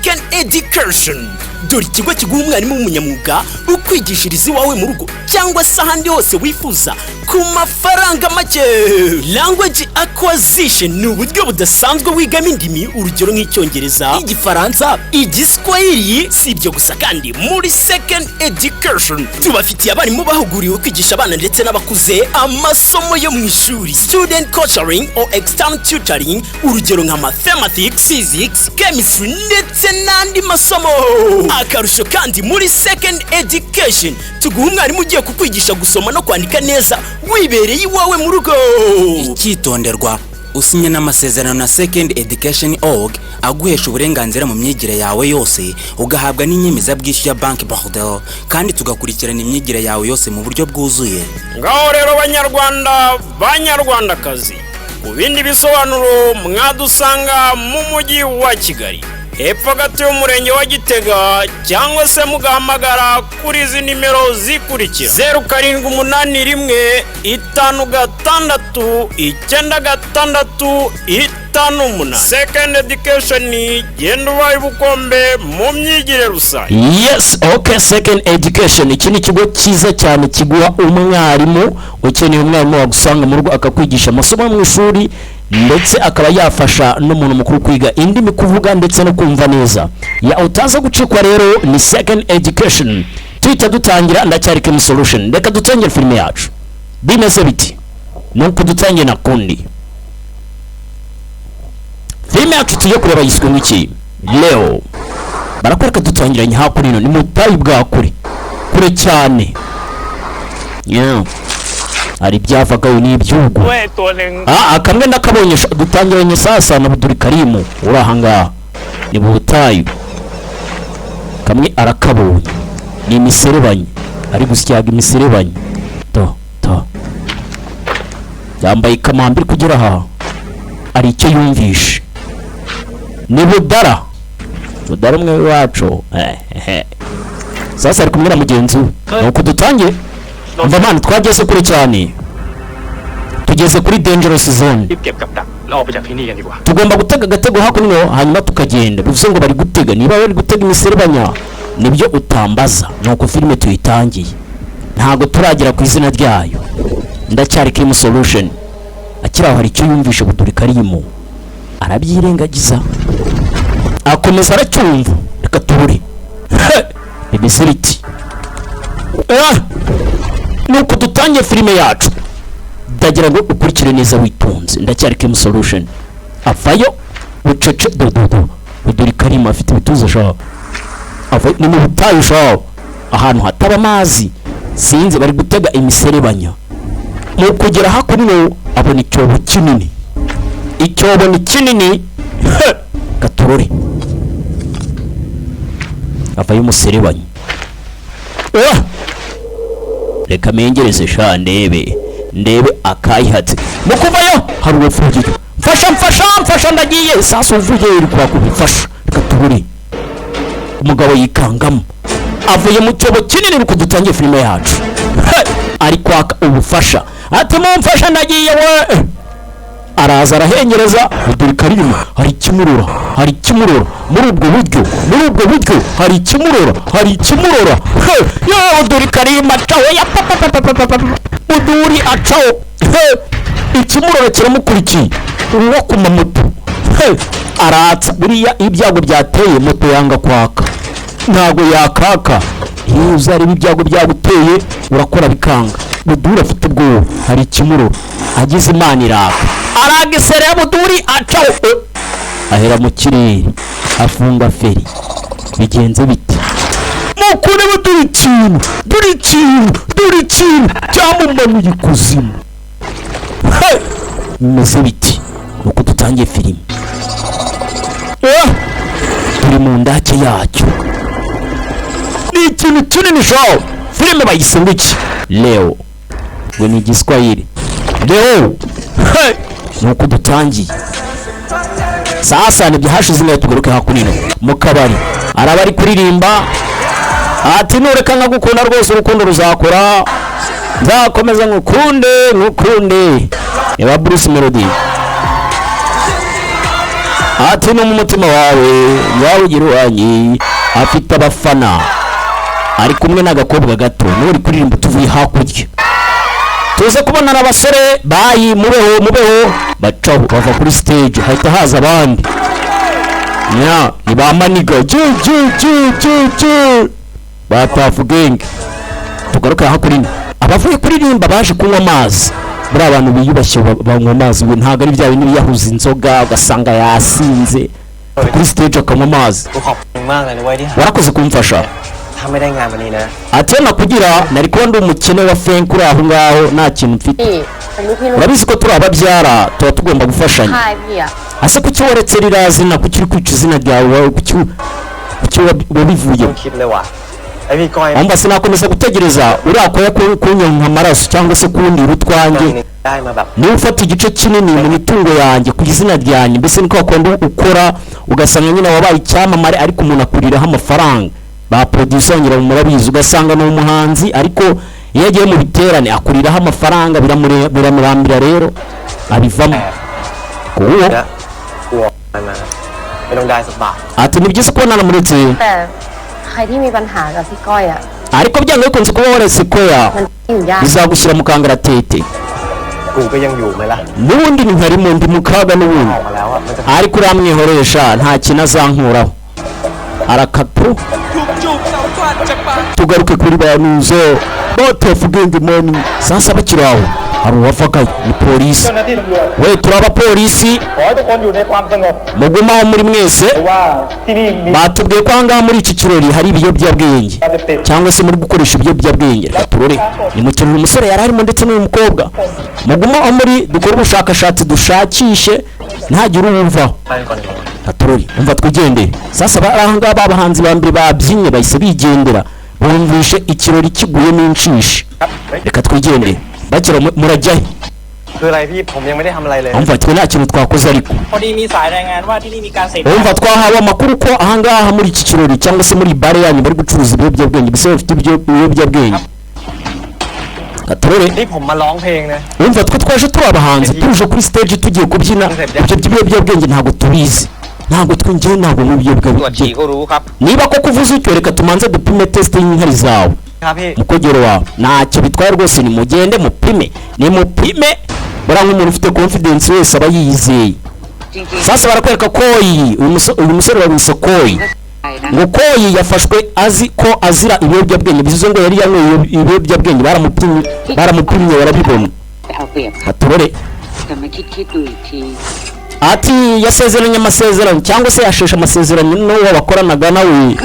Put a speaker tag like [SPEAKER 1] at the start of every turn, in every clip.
[SPEAKER 1] Second Education. Dore ikigo kiguha umwarimu w'umunyamwuga ukwigishiriza iwawe mu rugo cyangwa se ahandi hose wifuza ku mafaranga make. Language acquisition ni uburyo budasanzwe wigamo indimi, urugero nk'icyongereza, igifaransa, igiswahili. Si ibyo gusa kandi muri Second Education tubafitiye abarimu bahuguriwe kwigisha abana ndetse n'abakuze amasomo yo mu ishuri, student coaching or external tutoring, urugero nka mathematics, physics, chemistry ndetse n'andi masomo. Akarusho kandi muri Second Education tuguha umwarimu ugiye kukwigisha gusoma no kwandika neza wibereye iwawe mu rugo.
[SPEAKER 2] Icyitonderwa, usinye n'amasezerano na Second Education org aguhesha uburenganzira mu myigire yawe yose, ugahabwa n'inyemezabwishyu ya Bank Bordeaux, kandi tugakurikirana imyigire yawe yose mu buryo bwuzuye.
[SPEAKER 3] Ngaho rero banyarwandakazi, ku bindi bisobanuro mwadusanga mu mujyi wa Kigali hepfo gato y'umurenge wa Gitega, cyangwa se mugahamagara kuri izi nimero zikurikira: 0781 566 968. Second Education, genda ubaye ubukombe mu myigire rusange.
[SPEAKER 4] Yes, okay. Second Education iki ni ikigo cyiza cyane kiguha umwarimu ukeneye umwarimu wagusanga mu rugo akakwigisha amasomo mu ishuri, ndetse akaba yafasha n'umuntu mukuru kwiga indimi, kuvuga ndetse no kumva neza. Ya utaza gucikwa rero ni Second Education. Tuhita dutangira ndacyari Kim Solution. Reka dutangire filime yacu. Bimeze biti nuko dutangiye na kundi. Filime yacu tugiye kureba yiswe nk'iki Leo. Barakwereka dutangiranye hakurino ni mutayi bwa kure cyane. Yeah. Ari byavaga n'ibyugo. Akamwe ndakabonye dutangiranye sasa na Buduri Karimu urahanga ni butayi. Kamwe arakabonye ni imiserebanye, ari gusyaga imiserebanye. To yambaye kamambiri kugera aha ari icyo yumvishe. Ni Budara umwe wacu. Sasa ari kumwe na mugenzi we. Nuko dutangiye. Umva man, twageze kure cyane. Tugeze kuri dangerous zone. Tugomba gutega agatego hakuno hanyuma tukagenda. Bivuze ngo bari gutega, niba bari gutega imiserebanya nibyo utambaza. Nuko filime tuyitangiye. Ntago turagera ku izina ryayo. Ndacyari Kim Solution. Akiraho hari icyo yumvishe Buduri Karimu. Arabyirengagiza. Akomeza aracyumva. Reka tubure. Bibisiriti. Nuko dutangiye filime yacu. Ndagira ngo ukurikire neza witonze. Ndacyari Kim Solution. Avayo ucece dododo. Buduri Karimu afite ibituza shaho. Avayo ni mu butayu shaho. Ahantu hataba amazi. Sinzi bari gutega imiserebanya. Mu kugera hakuno abona icyobo kinini. Icyobo ni kinini. Gaturore. Avayo umuserebanya. Reka mengereze sha ndebe akayihatse. Mukuvayo hari uvugiye. Mfasha ndagiye. Sasa uvugiye iri kwa kubifasha. Reka tubure. Umugabo yikangamo. Avuye mu cyobo kinini nuko dutangiye filime yacu. Ari kwaka ubufasha. Ati mumfasha ndagiye we. Araza arahengereza. Buduri Karimu hari kimurora. Muri ubwo buryo hari kimurora. Yo Buduri Karimu acaho ya Buduri acaho. Ikimurora kiramukurikiye. Uwo kuma moto. Aratsa buriya ibyago byateye moto yanga kwaka. Ntago yakaka. Iyo uzareba ibyago byaguteye urakora bikanga. Buduri afite ubwo hari kimurora. Agize Imana iraka. Aragiserera Buduri acaho. Ahera mu kirere. Afunga feri. Bigenze biti. Mukure Buduri ikintu cyamumanuye ikuzimu. Bimeze biti nuko dutangiye filime. Turi mu ndake yacyo. Ni ikintu kinini shaho. Filime bayise iki Leo. We ni igiswahili. Leo. Nuko dutangiye. Sasa ni byahashize ngo tugaruke hakunino mu kabari. Arabari kuririmba. Ati nureka nkagukunda rwose urukundo ruzakora. Nzakomeza ngukunde. Eba Bruce Melody. ati no mu mutima wawe ugira uwanyi afite abafana ari kumwe n'agakobwa gato n'uri kuririmba tuvuye hakurya tuze kubona n'abasore bayi mubeho bacaho bava kuri stage hahita haza abandi ibamaniga batafu genge tugaruka hakurino abavuye kuririmba baje kunywa amazi muri abantu biyubashye banywa amazi we ntago ari bya bintu biyahuza inzoga ugasanga yasinze kuri stage akanywa amazi warakoze kumfasha atema kugira nari kuba ndi umukene wa fenk uri aho ngaho nta kintu mfite urabizi ko turi ababyara tuba tugomba gufashanya ase kuki waretse rirazina kuki uri kwica izina ryawe kuki wabivuye amba sinakomeza gutegereza urakoya kunyonka amaraso cyangwa se kundi rutwange niba ufata igice kinini mu mitungo yanjye ku izina ryanjye mbese niko wakunda ukora ugasanga nyine wabaye icyamamare ariko umuntu akuriraho amafaranga ba producer ngira murabizi ugasanga no umuhanzi ariko iyo agiye mu biterane akuriraho amafaranga biramurambira rero abivamo ati ni byiza kubonana muretse ariko byanga bikunze kuba waretse koya bizagushyira mu kangaratete n'ubundi ni nkarimo ndi mu kaga n'ubundi ariko uramwihoresha nta kintu azankuraho arakatu tugaruke kuri banuzo batafugenge mani sasa bakiraho hari uwafakaye ni polisi we turaba polisi mugumaho muri mwese batubwiye ko ahangaha muri iki kirori hari ibiyobyabwenge cyangwa se muri gukoresha ibiyobyabwenge turore ni mu kirori umusore yari arimo ndetse n'uyu mukobwa mugumaho muri dukora ubushakashatsi dushakishe ntagire uwumvaho turore umva twigende sasa ahangaha babahanzi ba mbere babyinnye bahise bigendera bumvishe ikirori kiguye n'inshishi reka twigende bakira murajyahe umva twe nta kintu twakoze ariko umva twahawe amakuru ko ahangaha muri iki kirori cyangwa se muri bare yanyu bari gucuruza ibiyobyabwenge mbese bafite ibiyobyabwenge gatorore umva twe twaje turi abahanzi tuje kuri stage tugiye kubyina ibyo by'ibiyobyabwenge ntabwo tubizi ntabwo twinjiye ntabwo mu biyobyabwenge niba ko kuvuza utyo reka tumanze dupime test y'inkari zawe mukogero wawe ntacyo bitwaye rwose ni mugende mupime ni mupime bora nk'umuntu ufite confidence wese aba yiyizeye sasa barakwereka koyi uyu musore wabise koyi ngo koyi yafashwe azi ko azira ibiyobyabwenge bivuze ngo yari yanyweye ibiyobyabwenge baramupimye barabibona aturore ati yasezeranye amasezerano cyangwa se yasheshe amasezerano n'uwo bakoranaga nawe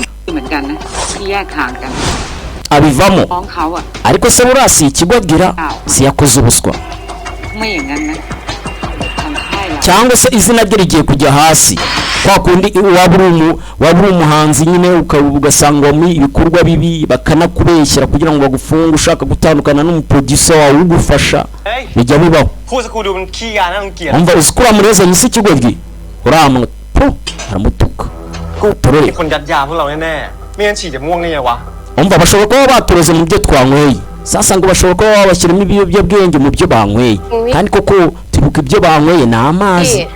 [SPEAKER 4] abivamo ariko se burasi ikigwabwira si yakoze ubuswa cyangwa se izina rye rigiye kujya hasi kwa kundi waba uri umuhanzi nyine ugasanga mu ibikorwa bibi bakanakubeshyira kugira ngo bagufunge ushaka gutandukana n'umuproducer wawe ugufasha bijya bibaho umva usikura mureza nyisi ikigwabwi uramwe aramutuka turore umva bashobora kuba baturoze mu byo twanyweye sasa ngo bashobora kuba babashyiramo ibiyobyabwenge mu byo banyweye kandi koko tubuka ibyo banyweye ni amazi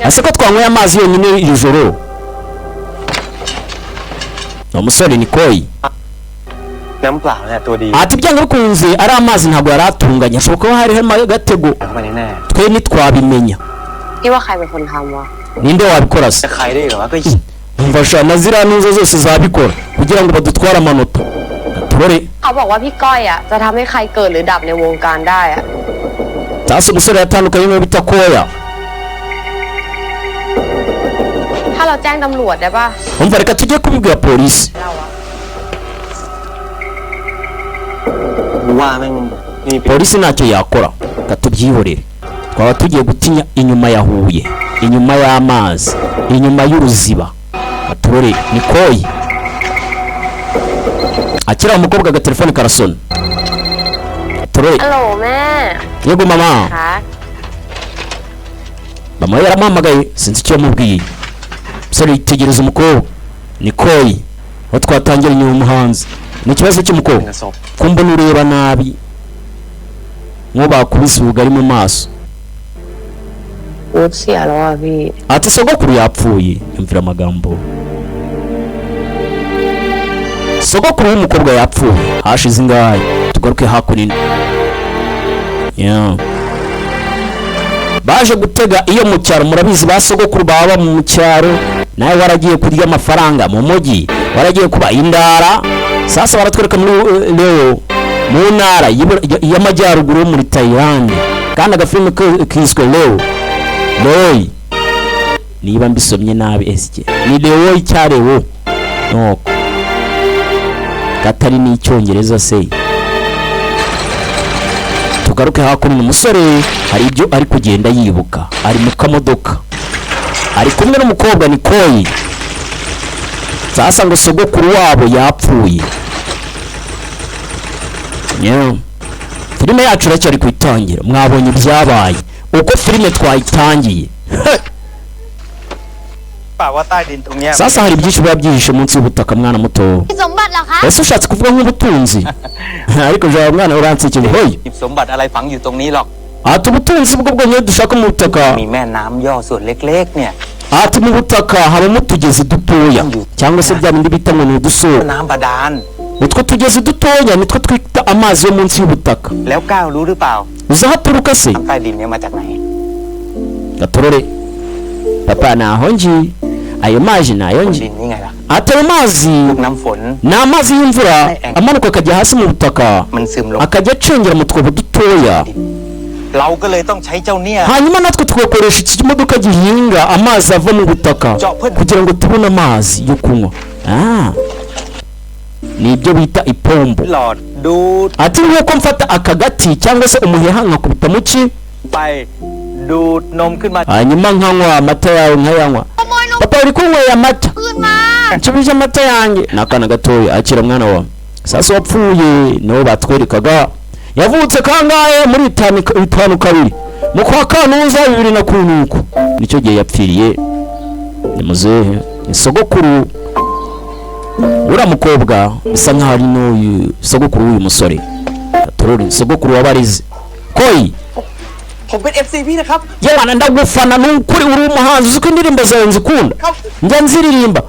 [SPEAKER 4] ase ko twanyweye amazi yonyine iri joro umusore ni koyi ati byanga bikunze ari amazi ntabwo yari atunganye ashobora kuba hari harimo agatego twe ntitwabimenya ninde wabikora se umva na ziriya ntuzo zose zabikora kugira ngo badutware amanota turore sasa umusore yatandukanye n'uwo bita koya umva reka tujye kubibwira polisi polisi ntacyo yakora reka tubyihorere twaba tugiye gutinya inyuma ya Huye inyuma y'amazi inyuma y'uruziba turore ni koyi akira umukobwa agatelefone karasona turore yego mama mama yaramuhamagaye sinzi icyo yamubwiye musore yitegereza umukobwa ni koyi aho twatangira inyuma umuhanzi ni ikibazo cy'umukobwa kumva n'ureba nabi nk'uwo bakubise ubugari mu maso
[SPEAKER 5] กูเสียแล้วอ่ะพี่
[SPEAKER 4] ati sogokuru yapfuye yumvira amagambo sogokuru w'umukobwa yapfuye hashize ingahe tugaruke hakuno baje gutega iyo mu cyaro murabizi ba sogokuru baba mu cyaro nawe waragiye kurya amafaranga mu mujyi waragiye kuba indara sasa baratwereka muri leo mu ntara y'amajyaruguru yo muri Thailand kandi agafilme kiswe leo Leoi niba mbisomye nabi esike ni Leoi cyarewo noko katari n'icyongereza se tugaruke hakuno umusore hari ibyo ari kugenda yibuka ari mu kamodoka ari kumwe n'umukobwa Nikoyi sasa ngo sogokuru wabo yapfuye filime yacu iracyari kuyitangira mwabonye ibyabaye uko filime twayitangiye sasa hari byinshi biba byihishe munsi y'ubutaka mwana muto ese ushatse kuvuga nk'ubutunzi ariko jya mwana uransekeye hoye ati ubutunzi bwo bwonyine dushaka mu butaka ati mu butaka habamo utugezi dutoya cyangwa se bya bindi bita ngo ni udusoko utwo tugezi dutoya nitwo twita amazi yo munsi y'ubutaka uzahaturuka se gatorore papa naho ngi ayo mazi nayo ngi ati ayo mazi ni amazi y'imvura amanuka akajya hasi mu butaka akajya acengera mu twobo dutoya hanyuma natwe tugakoresha iki kimodoka gihinga amazi ava mu butaka kugira ngo tubone amazi yo kunywa ni ibyo bita ipombo ati nk'uko mfata akagati cyangwa se umuheha nkakubita mu ki hanyuma nkanywa amata yawe nkayanywa papa uri kunywera amata nsubije amata yanjye ni akana gatoya akira mwana wawe sasa wapfuye niwo batwerekaga yavutse kangahe muri 5 kabiri mu kwa Kanuza 2009 nicyo gihe yapfiriye ni muzehe ni sogokuru ura mukobwa bisa nkaho ari n'uyu sogokuru w'uyu musore turore sogokuru wabarize Koyi
[SPEAKER 6] ผมเป็น FC พี่นะครับ
[SPEAKER 4] yewana ndagufana n'ukuri uri umuhanzi uzi ko indirimbo zawe nzikunda njya nziririmba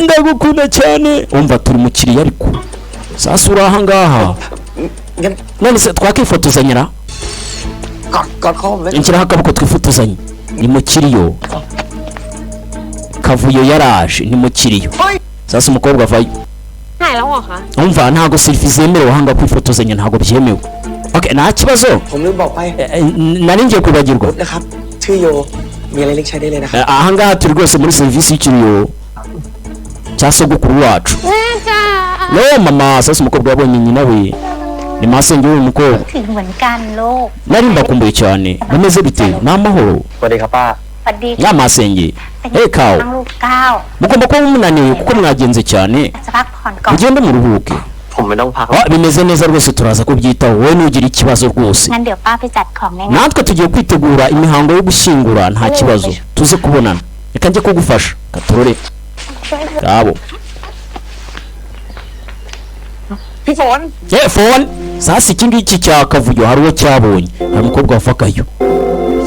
[SPEAKER 4] ndagukunda cyane umva turi mu kiriya ariko sasa uri aha ngaha none se twakifotozanyira inshyiraho akaboko twifotozanye ni mu kiriyo kavuyo yaraje ni mu kiriyo sasa umukobwa avayo umva ntago selfie zemerewe hanga kwifotozanya ntago byemewe okay nta kibazo nari ngiye kubagirwa aha ngaha turi rwose muri serivisi y'ikiriyo cya sogokuru wacu no mama sasa umukobwa yabonye nyina we ni masenge w'uyu mukobwa nari mbakumbuye cyane bameze bite ni amahoro ya masenge kawo mugomba kuba munaniwe kuko mwagenze cyane mugende muruhuke bimeze neza rwose turaza kubyitaho wowe nugira ikibazo rwose natwe tugiye kwitegura imihango yo gushyingura nta kibazo tuze kubonana reka njye kugufasha katurore kabo phone sasa iki ngiki cya kavuyo hari uwo cyabonye hari umukobwa wafakayo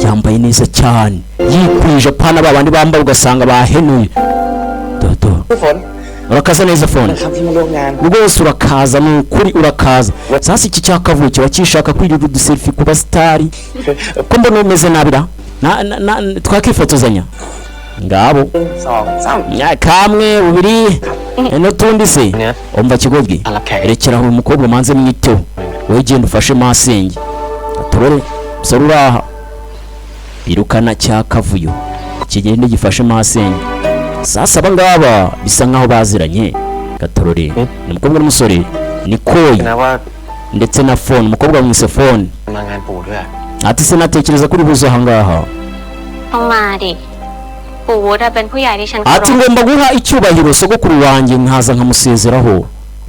[SPEAKER 4] yambaye neza cyane yikwije pana babandi bambaye ugasanga bahenuye dodo urakaza neza phone rwose urakaza n'ukuri urakaza sasa iki cya kavuyo kiba kishaka kwirira uduselfie ku basitari ko mbona umeze nabira twakifotozanya ngabo kamwe ubiri n'utundi se umva kigoryi rekera aho umukobwa manze mwiteho wowe genda ufashe masenge turore soruraha birukana cya kavuyo kigende gifashe masenge sasa abangaba bisa nkaho baziranye gatorore ni umukobwa n'umusore ni Koyi ndetse na phone umukobwa mwise phone ati sinatekereza kuri buzo aha ngaha ati ngomba guha icyubahiro sogokuru wanjye nkaza nkamusezeraho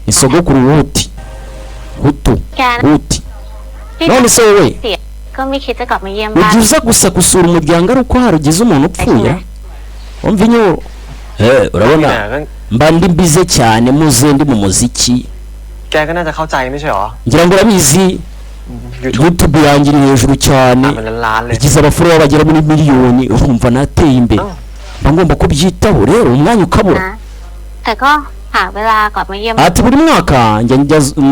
[SPEAKER 4] ni sogokuru hutu none se wowe ugize gusa gusura umuryango ari uko harugize umuntu upfuye umva inyo urabona mba ndi mbize cyane muze ndi mu muziki ngira ngo urabizi YouTube yanjye iri hejuru cyane
[SPEAKER 6] เป็นล้านๆเลย
[SPEAKER 4] igize abaforowa bagera muri miliyoni urumva nateye imbere mba ngomba kubyitaho rero umwanya ukabura
[SPEAKER 5] นะแต่ก็หาเวลากลับมาเยี่ยม
[SPEAKER 4] ati buri mwaka njya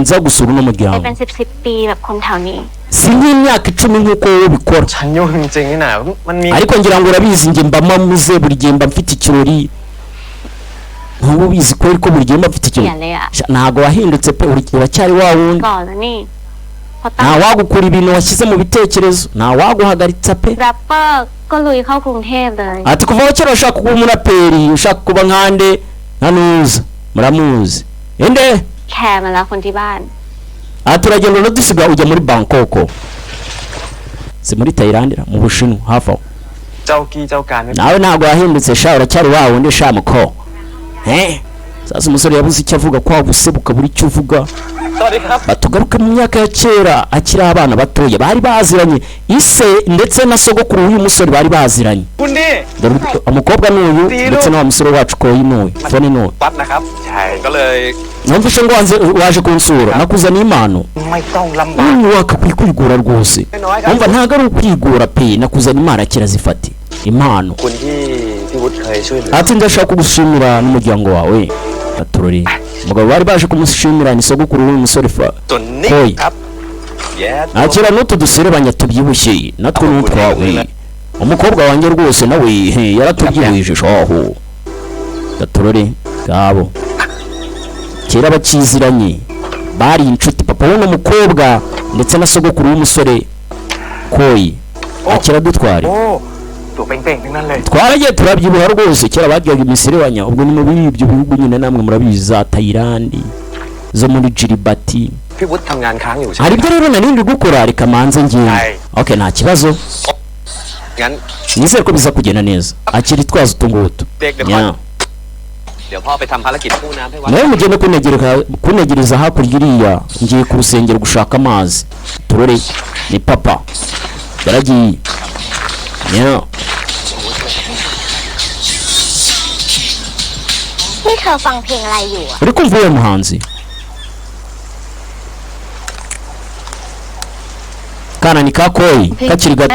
[SPEAKER 4] nza gusura uno
[SPEAKER 5] ไป
[SPEAKER 4] muryango
[SPEAKER 5] เป็น10 ปีแบบคนแถวนี้
[SPEAKER 4] si nk'imyaka 10 nk'uko wowe ubikora
[SPEAKER 6] ฉันยุ่งจริงๆนี่นะมันมี
[SPEAKER 4] ariko ngira ngo urabizi njye mba mamuze buri gihe mba mfite ikirori ntuba ubizi ko ariko buri gihe mba mfite
[SPEAKER 5] เปลี่
[SPEAKER 4] ikirori
[SPEAKER 5] ยนเลยอ่ะ
[SPEAKER 4] ntago wahindutse pe uracyari wa wundi
[SPEAKER 5] ก่อนแล้วนี่พอตั้
[SPEAKER 4] nta
[SPEAKER 5] ง
[SPEAKER 4] wagukura ibintu washyize mu bitekerezo nta waguhagaritsa pe
[SPEAKER 5] แรปเปอร์ก็ลุยเข้ากรุงเทพเลย
[SPEAKER 4] ati kuva kera ushaka kuba umuraperi ushaka kuba nkande ntanuza muramuzi ende
[SPEAKER 5] แคร์มาแล้วคนที่บ้าน
[SPEAKER 4] ati uragenda unadusiga ujya muri Bangkok si muri Thailand mu Bushinwa hafi aho
[SPEAKER 6] เจ้ากี้เจ้าการไม่
[SPEAKER 4] nawe ntabwo wahindutse sha uracyari wa wundi sha muko sasa umusore yabuze icyo avuga ko wagusebuka buri icyo uvuga
[SPEAKER 6] สวัสดีครับ
[SPEAKER 4] batugaruke mu myaka ya kera akiri abana batoya bari baziranye ise ndetse na sogokuru w'uyu musore bari baziranye
[SPEAKER 6] คุณนี่
[SPEAKER 4] dore umukobwa n'uyu ndetse na wa musore wacu ko yinuye fone n'uyu
[SPEAKER 6] ปั๊บนะครับใช่ก็เลย
[SPEAKER 4] numvise ngo waje kunsura nakuzaniye impano
[SPEAKER 6] ไม่ต้องลำบาก
[SPEAKER 4] uyu wakakwiye kwigura rwose
[SPEAKER 6] น้อยๆครับ
[SPEAKER 4] umva ntabwo ari ukwigura pe nakuzaniye impano kirazifate impano
[SPEAKER 6] คุณที่พี่วุฒิเคยช่วยเหลือ
[SPEAKER 4] ati ndashaka kugushimira n'umuryango wawe aturori umugabo bari baje kumushimira ni sogokuru w'uyu musore
[SPEAKER 6] ส่วนนี้
[SPEAKER 4] Koi.
[SPEAKER 6] ครับแย่
[SPEAKER 4] akira n'utu duserebanya tubyibushye natwe n'utwawe umukobwa wanjye rwose nawe yaratubyibuhije shaho aturori gabo kera bakiziranye bari inshuti papa we n'umukobwa ndetse na sogokuru w'umusore Koi akira dutware
[SPEAKER 6] โอ้ตัวเป่งๆทั้งนั้นเลย
[SPEAKER 4] twaragiye turabyibuha rwose kera baryaga imiserebanya ubwo ni muri ibyo bihugu nyine namwe murabizi za Thailand zo muri Jiribati
[SPEAKER 6] พี่วุฒิทำงานค้างอยู่ใช่ไหม
[SPEAKER 4] hari ibyo rero narindi gukora reka manze ngiye
[SPEAKER 6] Aye.
[SPEAKER 4] okay nta kibazo
[SPEAKER 6] งั้น
[SPEAKER 4] nizere ko biza kugenda neza akiri twaza utungutu
[SPEAKER 6] เด็กเดี๋ยวพ่อเดี๋ยวพ่อไปทำภารกิจกู้น้ำให้วัด
[SPEAKER 4] nawe mugende kunegereza hakurya iriya ngiye ku rusengero gushaka amazi turore ni papa yaragiye yeah.
[SPEAKER 5] นี่เธอฟังเพลงอะไรอยู่อ่ะ
[SPEAKER 4] uri kumva uwo muhanzi kana ni ka Koi kakiri gato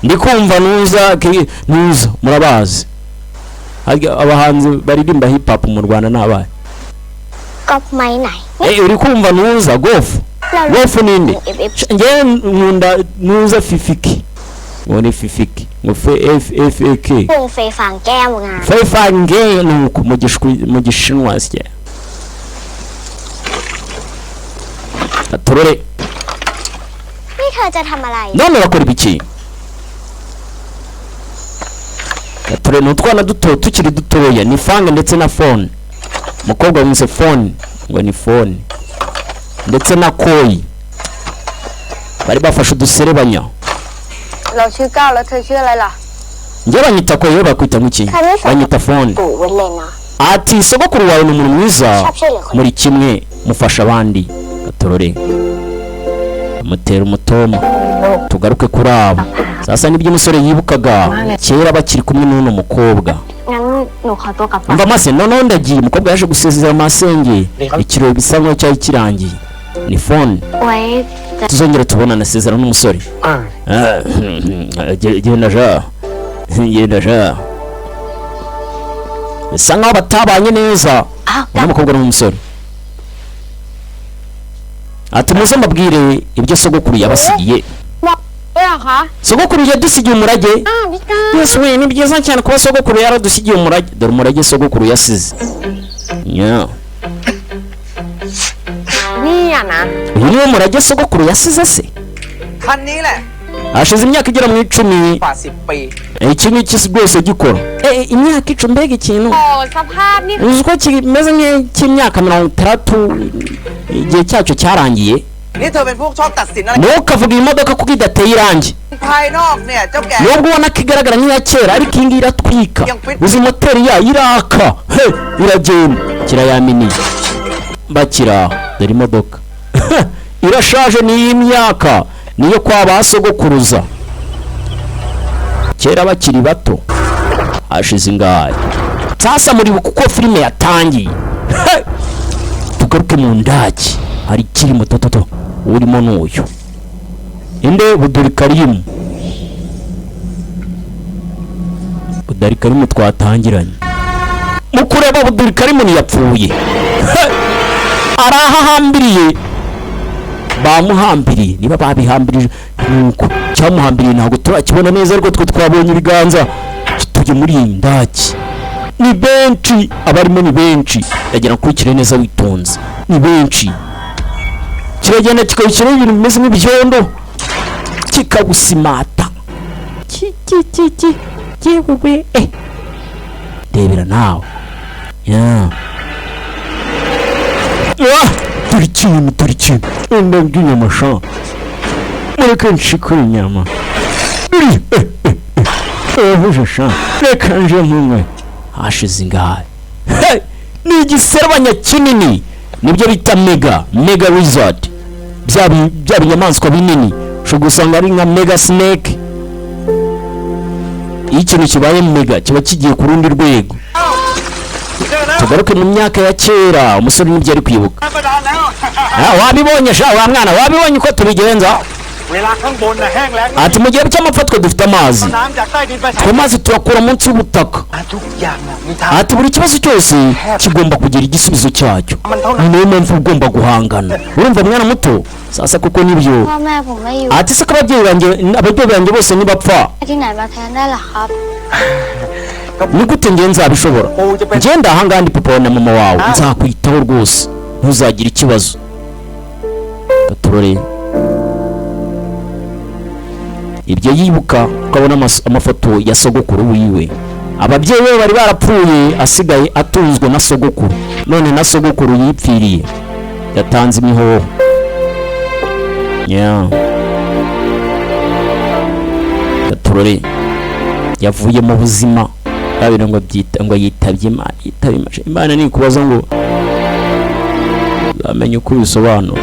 [SPEAKER 4] ndi kumva nuza murabazi abahanzi baririmba hip hop mu Rwanda nabaye
[SPEAKER 5] ก๊อปไม้ไหน
[SPEAKER 4] uri kumva nuza gofu
[SPEAKER 5] เรา
[SPEAKER 4] gofu ninde
[SPEAKER 5] FF
[SPEAKER 4] nge nkunda nuza fifiki ngone fifiki ngo FFK
[SPEAKER 5] วงเฟยฟางแก้วงาน
[SPEAKER 4] faifange nuko mu gishinwa sye aturore
[SPEAKER 5] นี่เธอจะทำอะไร
[SPEAKER 4] none urakora ibiki ature n'utwana duto tukiri dutoya ni fange ndetse na phone mukobwa wise phone ngo ni phone ndetse na Koi bari bafashe uduserebanya
[SPEAKER 5] เราชื่อก้าวแล้วเธอชื่ออะไรล่ะ
[SPEAKER 4] njye banyita Koi bakwita nk'iki banyita phone
[SPEAKER 5] กูเว้นเลยนะ
[SPEAKER 4] ati sogokuru wawe ni umuntu mwiza muri kimwe mufasha abandi aturore amutera umutoma tugaruke kuri abo sasa nibyo umusore yibukaga kera bakiri kumwe n'uno mukobwa
[SPEAKER 5] งั้นหนูขอตัวกลับบ้าน
[SPEAKER 4] umva mase noneho ndagiye umukobwa yaje gusezera amasenge ikirori bisa nkaho cyari kirangiye ni phone
[SPEAKER 5] ไว้จะ
[SPEAKER 4] tuzongera tubona nasezera n'umusore
[SPEAKER 6] อ่า
[SPEAKER 4] genda ja bisa nkaho batabanye neza
[SPEAKER 5] อ้าว
[SPEAKER 4] n'umukobwa n'umusore ati muze mbabwire ibyo sogokuru yabasigiye
[SPEAKER 5] ไม่หรอคะ
[SPEAKER 4] sogokuru yadusigiye umurage
[SPEAKER 5] อ้าวพี่ก้าว
[SPEAKER 4] yesu we ni byiza cyane kuba sogokuru yaradusigiye umurage dore umurage sogokuru yasize yeah.
[SPEAKER 5] นี่อ่ะนะ
[SPEAKER 4] uyu niwo murage sogokuru yasize se
[SPEAKER 6] คันนี้แหละ
[SPEAKER 4] hashize imyaka igera mu 10
[SPEAKER 6] กว่า10 ปี
[SPEAKER 4] iki ngiki rwose gikora imyaka 10 mbega ikintu
[SPEAKER 5] โอ้สภาพนี่
[SPEAKER 4] uzi ko kimeze nk'imyaka 60 igihe cyacyo cyarangiye
[SPEAKER 6] นี่เธอเป็นพวกชอบตัดสินอะไร
[SPEAKER 4] ntukavuga iyi modoka kuko idateye irangi
[SPEAKER 6] ภายนอกเนี่ยเจ้าแก่
[SPEAKER 4] nubwo ubona ko igaragara nk'iya kera ariko iyi ngiyi iratwika uzi moteri yayo iraka iragenda kirayaminiye bakira dore imodoka irashaje n'iy'imyaka niyo kwa ba sogokuruza kera bakiri bato hashize ingahe sasa muri kuko filime yatangiye tugaruke mu ndaki hari kiri mutototo urimo n'uyu inde Budurikarimu twatangiranye mu kureba Budurikarimu ntiyapfuye arahahambiriye bamuhambiriye niba babihambirije nuko cyamuhambiriye ntabwo turakibona neza ariko twe twabonye ibiganza tujye muri iyi ndaki ni benshi abarimo ni benshi yagera kurikire neza witonze ni benshi kiragenda kikabishyira ibintu bimeze nk'ibyondo kikagusimata yewe rebera nawe turi kintu ndabwiye amasha mureke nshikure inyama eheje sha reka nje mumwe hashize ingahe ni igiserebanya kinini nibyo bita mega wizard bya binyamaswa binini ushobora gusanga ari nka mega snake iyo ikintu kibaye mega kiba kigiye ku rundi rwego tugaruke mu myaka ya kera umusore n'ibyo ari kwibuka wabibonye sha wa mwana wabibonye uko tubigenza ati mu gihe cy'amapfa dufite amazi amazi tuyakura munsi y'ubutaka ati buri kibazo cyose kigomba kugira igisubizo cyacyo niyo mpamvu ugomba guhangana urumva mwana muto sasa kuko nibyo ati se ababyeyi banjye bose nibapfa ni gute nge nzabishobora ngenda ahangaha ndi papa na mama wawe nzakwitaho rwose ntuzagire ikibazo gaturore ibyo yibuka ukabona amafoto ya sogokuru wiwe ababyeyi be bari barapfuye asigaye atunzwe na sogokuru none na sogokuru yipfiriye yatanze imihoho gaturore yavuye mu buzima babira ngo yitabye Imana ni kubaza ngo bamenye uko bisobanura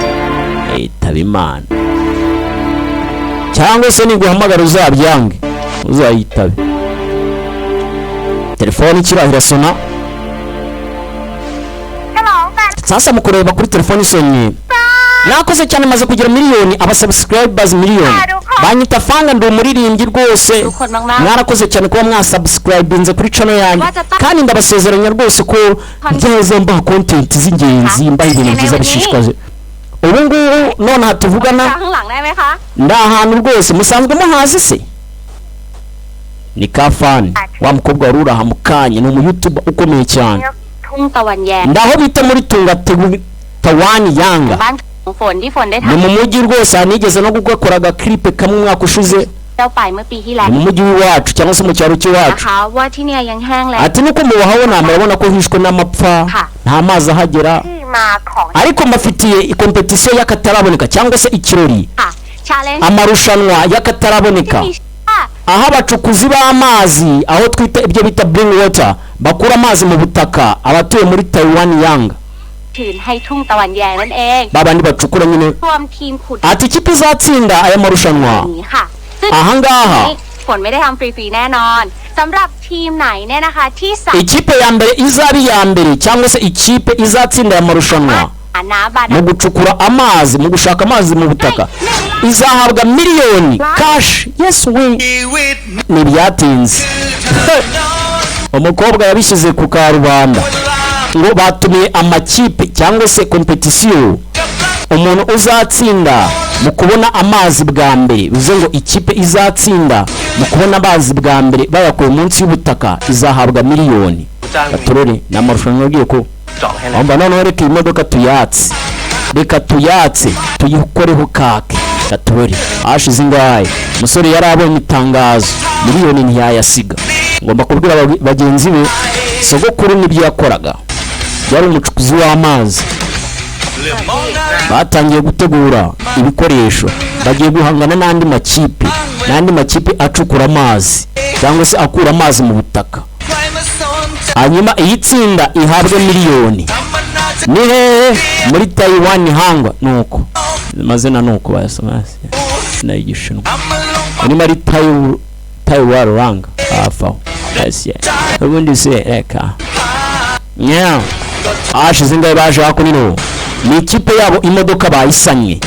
[SPEAKER 4] yitaba Imana cyangwa se niguhamagara uzabyange uzayitabe telefone ikirahira sona sasa mukureba kuri telefone isonye nakoze cyane maze kugira miliyoni abasubscribers miliyoni banyita fanga ndi umuririmbyi rwose mwarakoze cyane kuba mwasubscribinze kuri channel yanjye kandi ndabasezeranya rwose ko ngeze mba content z'ingenzi mba ibintu byiza bishishikaje ubu ngubu none hatuvugana nda ahantu rwose musanzwe muhazi se ni Kafani wa mukobwa wari uraha mukanye ni umu YouTuber ukomeye cyane ndaho bita muri Tunga Tawani Yanga ni mu mujyi rwose hanigeze no gukoraga clip kamwe mwaka ushize mu mujyi wacu cyangwa se mu cyaro cy'iwacu ati nuko mubahabona murabona ko hishwe n'amapfa nta mazi ahagera ariko mbafitiye competition y'akataraboneka cyangwa se ikirori amarushanwa y'akataraboneka aho abacukuzi b'amazi aho twita ibyo bita bring water bakura amazi mu butaka abatuye muri Taiwan Yanga babandi bacukura nyine ati ikipe izatsinda aya marushanwa ahangaha ikipe ya mbere izaba iya mbere cyangwa se ikipe izatsinda aya marushanwa mu gucukura amazi mu gushaka amazi mu butaka izahabwa miliyoni cash. Yes we ntibyatinze umukobwa yabishyize ku karubanda ngo batumiye amakipe cyangwa se competition umuntu uzatsinda mu kubona amazi bwa mbere bivuze ngo ikipe izatsinda mu kubona amazi bwa mbere bayakuye munsi y'ubutaka izahabwa miliyoni. Baturore n'amarushanwa yagiye ko amba none reka imodoka tuyatse reka tuyatse tuyikoreho kake gaturore ashize ingahe musore yari abonye itangazo miliyoni ntiyayasiga ngomba kubwira bagenzi be sogokuru nibyo yakoraga yari umucukuzi w'amazi batangiye gutegura ibikoresho bagiye guhangana n'andi makipe acukura amazi cyangwa se akura amazi mu butaka hanyuma iyi tsinda ihabwe miliyoni ni hehe muri Taiwan hangwa nuko amazina nuko bayasoma na igishinwa ni muri Taiwan ranga afa yes ubundi se reka ashize ingahe baje hako nino ni ikipe yabo imodoka bayisanye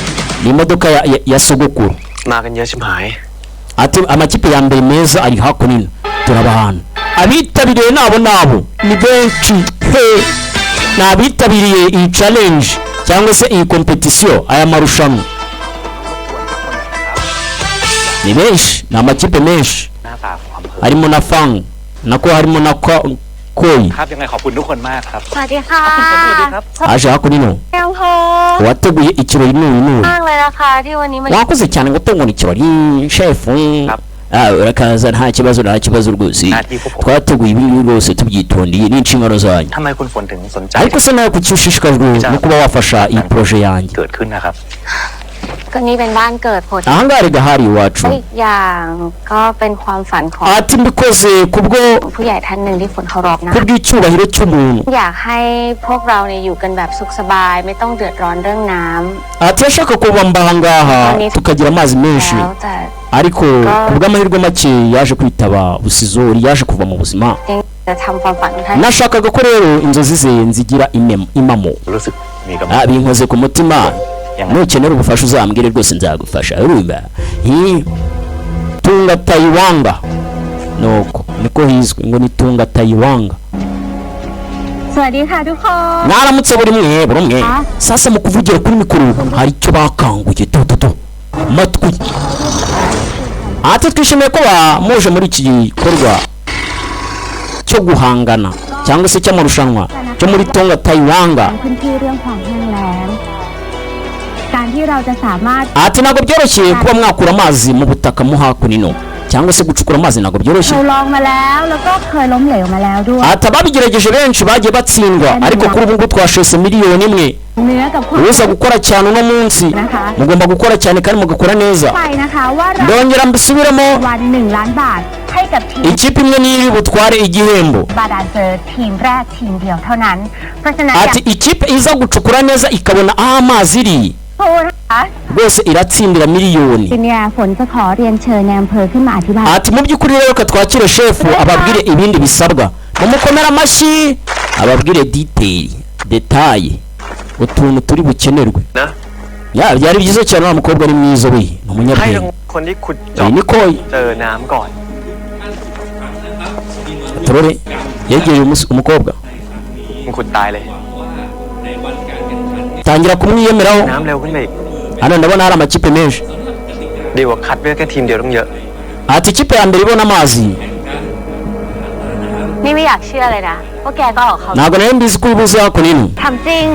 [SPEAKER 4] ni imodoka ya sogokuru
[SPEAKER 6] มากันเยอะชิบหาย
[SPEAKER 4] ati amakipe ya mbere meza ari hakuno turabahana abitabiriye nabo ni benshi n'abitabiriye iyi challenge cyangwa se iyi competition aya marushanwa ni benshi ni amakipe menshi harimo na Fang nako harimo na Koi
[SPEAKER 6] ครับยังไงขอบคุณทุกคนมากครับ
[SPEAKER 5] สวัสดีค่ะ
[SPEAKER 4] aje hakuno
[SPEAKER 5] แอมโฮ
[SPEAKER 4] wateguye ikirori n'uyu
[SPEAKER 5] มากเลยนะคะที่วันนี้มา
[SPEAKER 4] wakoze cyane gutegura ikirori chef urakaza nta kibazo rwose twateguye ibintu rwose tubyitondeye n'inshingano zanyu
[SPEAKER 6] ทำไมคุณฝนถึงสนใจ
[SPEAKER 4] ariko se nawe kuki ushishikajwe no kuba wafasha iyi projet yanjye
[SPEAKER 6] เกิดขึ้นนะครับ
[SPEAKER 5] ก็นี่เป็นบ้านเกิดผล
[SPEAKER 4] ahangaha rega hari iwacu
[SPEAKER 5] อีกอย่างก็เป็นความฝันของ
[SPEAKER 4] ati mbikoze kubwo
[SPEAKER 5] ผู้ใหญ่ท่านหนึ่งที่ฝนเคารพนะ
[SPEAKER 4] kubw'icyubahiro cy'umuntu
[SPEAKER 5] อยากให้พวกเราเนี่ยอยู่กันแบบสุขสบายไม่ต้องเดือดร้อนเรื่องน้ำ
[SPEAKER 4] ati yashaka kubamba ahangaha tukagira amazi menshi
[SPEAKER 5] แล้วแต่
[SPEAKER 4] ariko kubw'amahirwe make yaje kwitaba busizori yaje kuva mu buzima
[SPEAKER 5] จะทำความฝันของท่าน
[SPEAKER 4] nashakaga ko rero inzozi ze nzigira impamo
[SPEAKER 6] รู้สึกมีกำลัง
[SPEAKER 4] binkoze ku mutima nukenera ubufasha uzambwire rwose nzagufasha urumva tunga tayiwanga nuko niko hizwe ngo ni tunga tayiwanga
[SPEAKER 5] สวัสดีค่ะทุกคน
[SPEAKER 4] mwaramutse buri umwe sasa mu kuvugira kuri mikoro hari icyo bakanguye toto matwi ati twishimiye ko muje muri iki gikorwa cyo guhangana cyangwa se cy'amarushanwa cyo muri tunga tayiwanga
[SPEAKER 7] พื้นที่เรื่องของแห้งแล้งการที่เราจะสามารถ
[SPEAKER 4] ati ntabwo byoroshye kuba mwakura amazi mu butaka mo hakuno cyangwa se gucukura amazi ntabwo byoroshye
[SPEAKER 7] เราลองมาแล้วก็เคยล้มเหลวมาแล้วด้วย
[SPEAKER 4] ati ababigerageje benshi bagiye batsindwa ariko kuri ubu ngubu twashese miliyoni imwe
[SPEAKER 7] เนื้อกับความ
[SPEAKER 4] uza gukora cyane uno munsi mugomba gukora cyane kandi mugakora neza
[SPEAKER 7] ไปนะคะว่าเรา
[SPEAKER 4] ndongera mbisubiremo
[SPEAKER 7] วัน1 ล้านบาทให้กับทีม
[SPEAKER 4] ikipe imwe niyo butware igihembo
[SPEAKER 7] บาดาลเจอทีมแรกทีมเดียวเท่านั้นเพราะฉะนั้น
[SPEAKER 4] ati ikipe iza gucukura neza ikabona aho amazi iri
[SPEAKER 7] พูดนะคะ
[SPEAKER 4] rwose iratsindira miliyoni
[SPEAKER 7] ทีนี้ฝนจะขอเรียนเชิญในอำเภอขึ้นมาอธิบาย
[SPEAKER 4] ati mu by'ukuri rero ka twakire shefu ababwire ibindi bisabwa mumukomera amashyi ababwire detaye utuntu turi bukenerwe
[SPEAKER 6] นะ
[SPEAKER 4] byari byiza cyane wa mukobwa ni mwiza we ni
[SPEAKER 6] ให้
[SPEAKER 4] umunyabwenge
[SPEAKER 6] ทั้งคนที่ขุดเจาะ
[SPEAKER 4] ni Koi
[SPEAKER 6] เจอน้ำก่อน
[SPEAKER 4] turore yegereye umukobwa
[SPEAKER 6] มึงขุดตายเลย
[SPEAKER 4] tangira kumwiyemeraho
[SPEAKER 6] น้ำเร็วขึ้นไปอีก
[SPEAKER 4] hano ndabona hari amakipe menshi
[SPEAKER 6] ดีกว่าคัดเลือกแค่ทีมเดียวต้องเยอะ
[SPEAKER 4] ati ikipe ya mbere ibona amazi
[SPEAKER 5] นี่ไม่อยากเชื่อเลยนะว่าแกก็ออกเขา
[SPEAKER 4] ntabwo nari mbizi ko ubuze hakuno
[SPEAKER 5] ทำจริง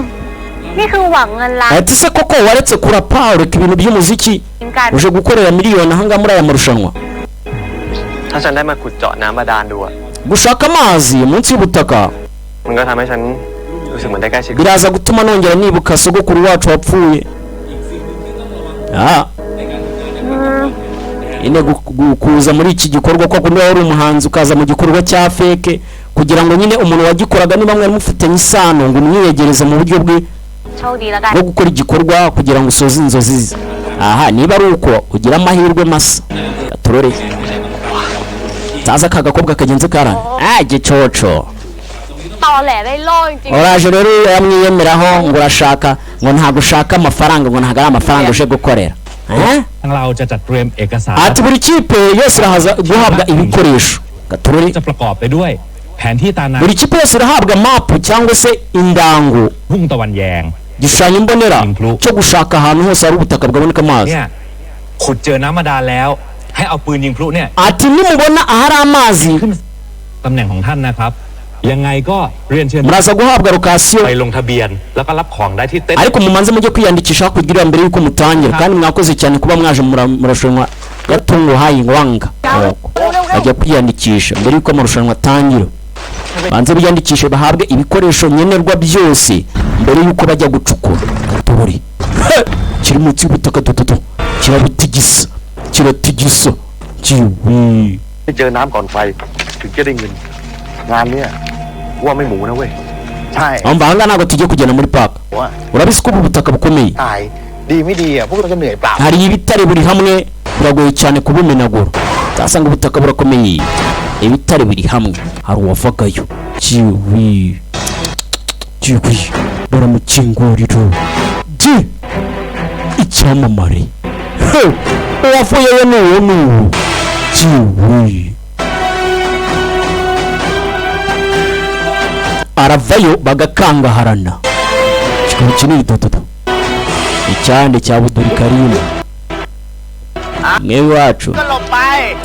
[SPEAKER 5] นี่คือหวังเงินล้าน
[SPEAKER 4] ati se koko waretse kurapa ureka ibintu by'umuziki
[SPEAKER 5] การ
[SPEAKER 4] uje gukorera miliyoni ahangaha muri aya marushanwa
[SPEAKER 6] ถ้าฉันได้มาขุดเจาะน้ำบาดาลดูอะ
[SPEAKER 4] gushaka amazi munsi y'ubutaka
[SPEAKER 6] มันก็ทำให้ฉันรู้สึกเหมือนได้ใกล้ชิด
[SPEAKER 4] biraza gutuma nongera nibuka sogokuru wacu wapfuye ine kuza muri iki gikorwa ko kundi wari umuhanzi ukaza mu gikorwa cya feke kugira ngo nyine umuntu wagikoraga niba mwari mufitanye isano ngo umwiyegereze mu buryo bwe
[SPEAKER 5] โชคดีแล้วกัน
[SPEAKER 4] bwo gukora igikorwa kugira ngo usoze inzozi ze aha niba ari uko ugira amahirwe masa gatorore taza aka gakobwa kagenze karane gicoco
[SPEAKER 5] ตอแหลได้โล่จริง
[SPEAKER 4] oraje rero yamwiyemeraho ngo urashaka ngo ntabwo ushaka amafaranga ngo ntabwo ari amafaranga uje gukorera
[SPEAKER 8] ทางเราจะจัดเตรียมเอกสาร
[SPEAKER 4] ati buri kipe yose irahaza guhabwa ibikoresho gatorore
[SPEAKER 8] จะประกอบไปด้วยแผนที่ตานา
[SPEAKER 4] buri kipe yose irahabwa mapu cyangwa se indango
[SPEAKER 8] ทุ่งตะวันแยง
[SPEAKER 4] gishushanyo mbonera cyo gushaka ahantu hose hari ubutaka bwaboneka amazi
[SPEAKER 8] เนี่ยขุดเจอน้ำบาดาลแล้ว ให้เอาปืนยิงพลุเนี่ย
[SPEAKER 4] ati nimubona ahari amazi
[SPEAKER 8] ตำแหน่งของท่านนะครับ ยังไงก็เรียนเชิญ
[SPEAKER 4] muraza guhabwa lokasiyo
[SPEAKER 8] ไปลงทะเบียน แล้วก็รับของได้ที่เต็นท์
[SPEAKER 4] ariko mumanze mujye kwiyandikisha hakurya mbere yuko mutangira kandi mwakoze cyane kuba mwaje murashanwa yatungo hayi wanga ajya kwiyandikisha mbere yuko amarushanwa atangira banze biyandikishe bahabwe ibikoresho nyenerwa byose mbere yuko bajya gucukura gatori kiri munsi y'ubutaka toto kirabutigisa kiratigisa kiwi
[SPEAKER 6] ให้เจอน้ำก่อนไฟถึงจะได้เงินงานเนี้ยว่าไม่หมูนะเว้ยใช่
[SPEAKER 4] amba hanga ntabwo tujye kugenda muri park
[SPEAKER 6] ว่า
[SPEAKER 4] urabizi ko ubu butaka bukomeye
[SPEAKER 6] ตายดีไม่ดีอ่ะพวกเราจะเหนื่อยเปล่า
[SPEAKER 4] hari ibitare buri hamwe biragoye cyane kubumenagura utasanga ubutaka burakomeye ibitare biri hamwe hari uwavagayo kiwi baramukinguriro icyamamare uwafuye we n'uwo kiwe aravayo bagakangaharana kikaba kinini dododo icyande cya Buduri Karim mwewe wacu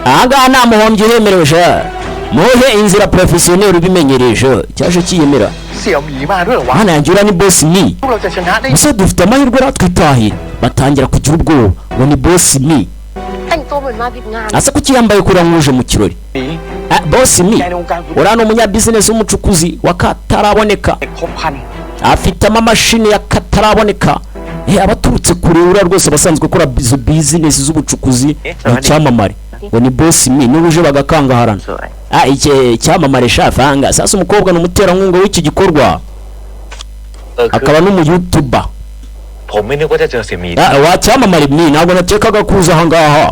[SPEAKER 4] ahangaha nta muhombyi uremerewe sha muhe inzira professionnel ubimenyereje cyaje kiyemera
[SPEAKER 6] เสี่ยวหมีมาด้วยเหรอวะ
[SPEAKER 4] hano yanjura ni boss ni
[SPEAKER 6] พวกเราจะชนะได้
[SPEAKER 4] gusa dufite amahirwe ratwitahira batangira kugira ubwoba ngo ni boss ni
[SPEAKER 5] แต่งตัวเหมือนมาผิดงาน
[SPEAKER 4] asa kuki yambaye kuri amuje mu kirori
[SPEAKER 6] หมี
[SPEAKER 4] boss ni
[SPEAKER 6] ในวงการฟุตบอล
[SPEAKER 4] urano umunyabusiness w'umucukuzi wakataraboneka
[SPEAKER 6] เด็กครบพัน
[SPEAKER 4] afitemo amashini yakataraboneka abaturutse kure ura rwose basanzwe gukora izo business z'ubucukuzi ni cyamamare ngo ni boss ni n'uje bagakangaharana iki cyamamare shafanga sasa umukobwa n'umuterankunga w'iki gikorwa akaba no mu YouTuber
[SPEAKER 9] ผมไม่นึกว่าจะเจอเสียหมี
[SPEAKER 4] wa cyamamare ni ntabwo natekaga kuza ahangaha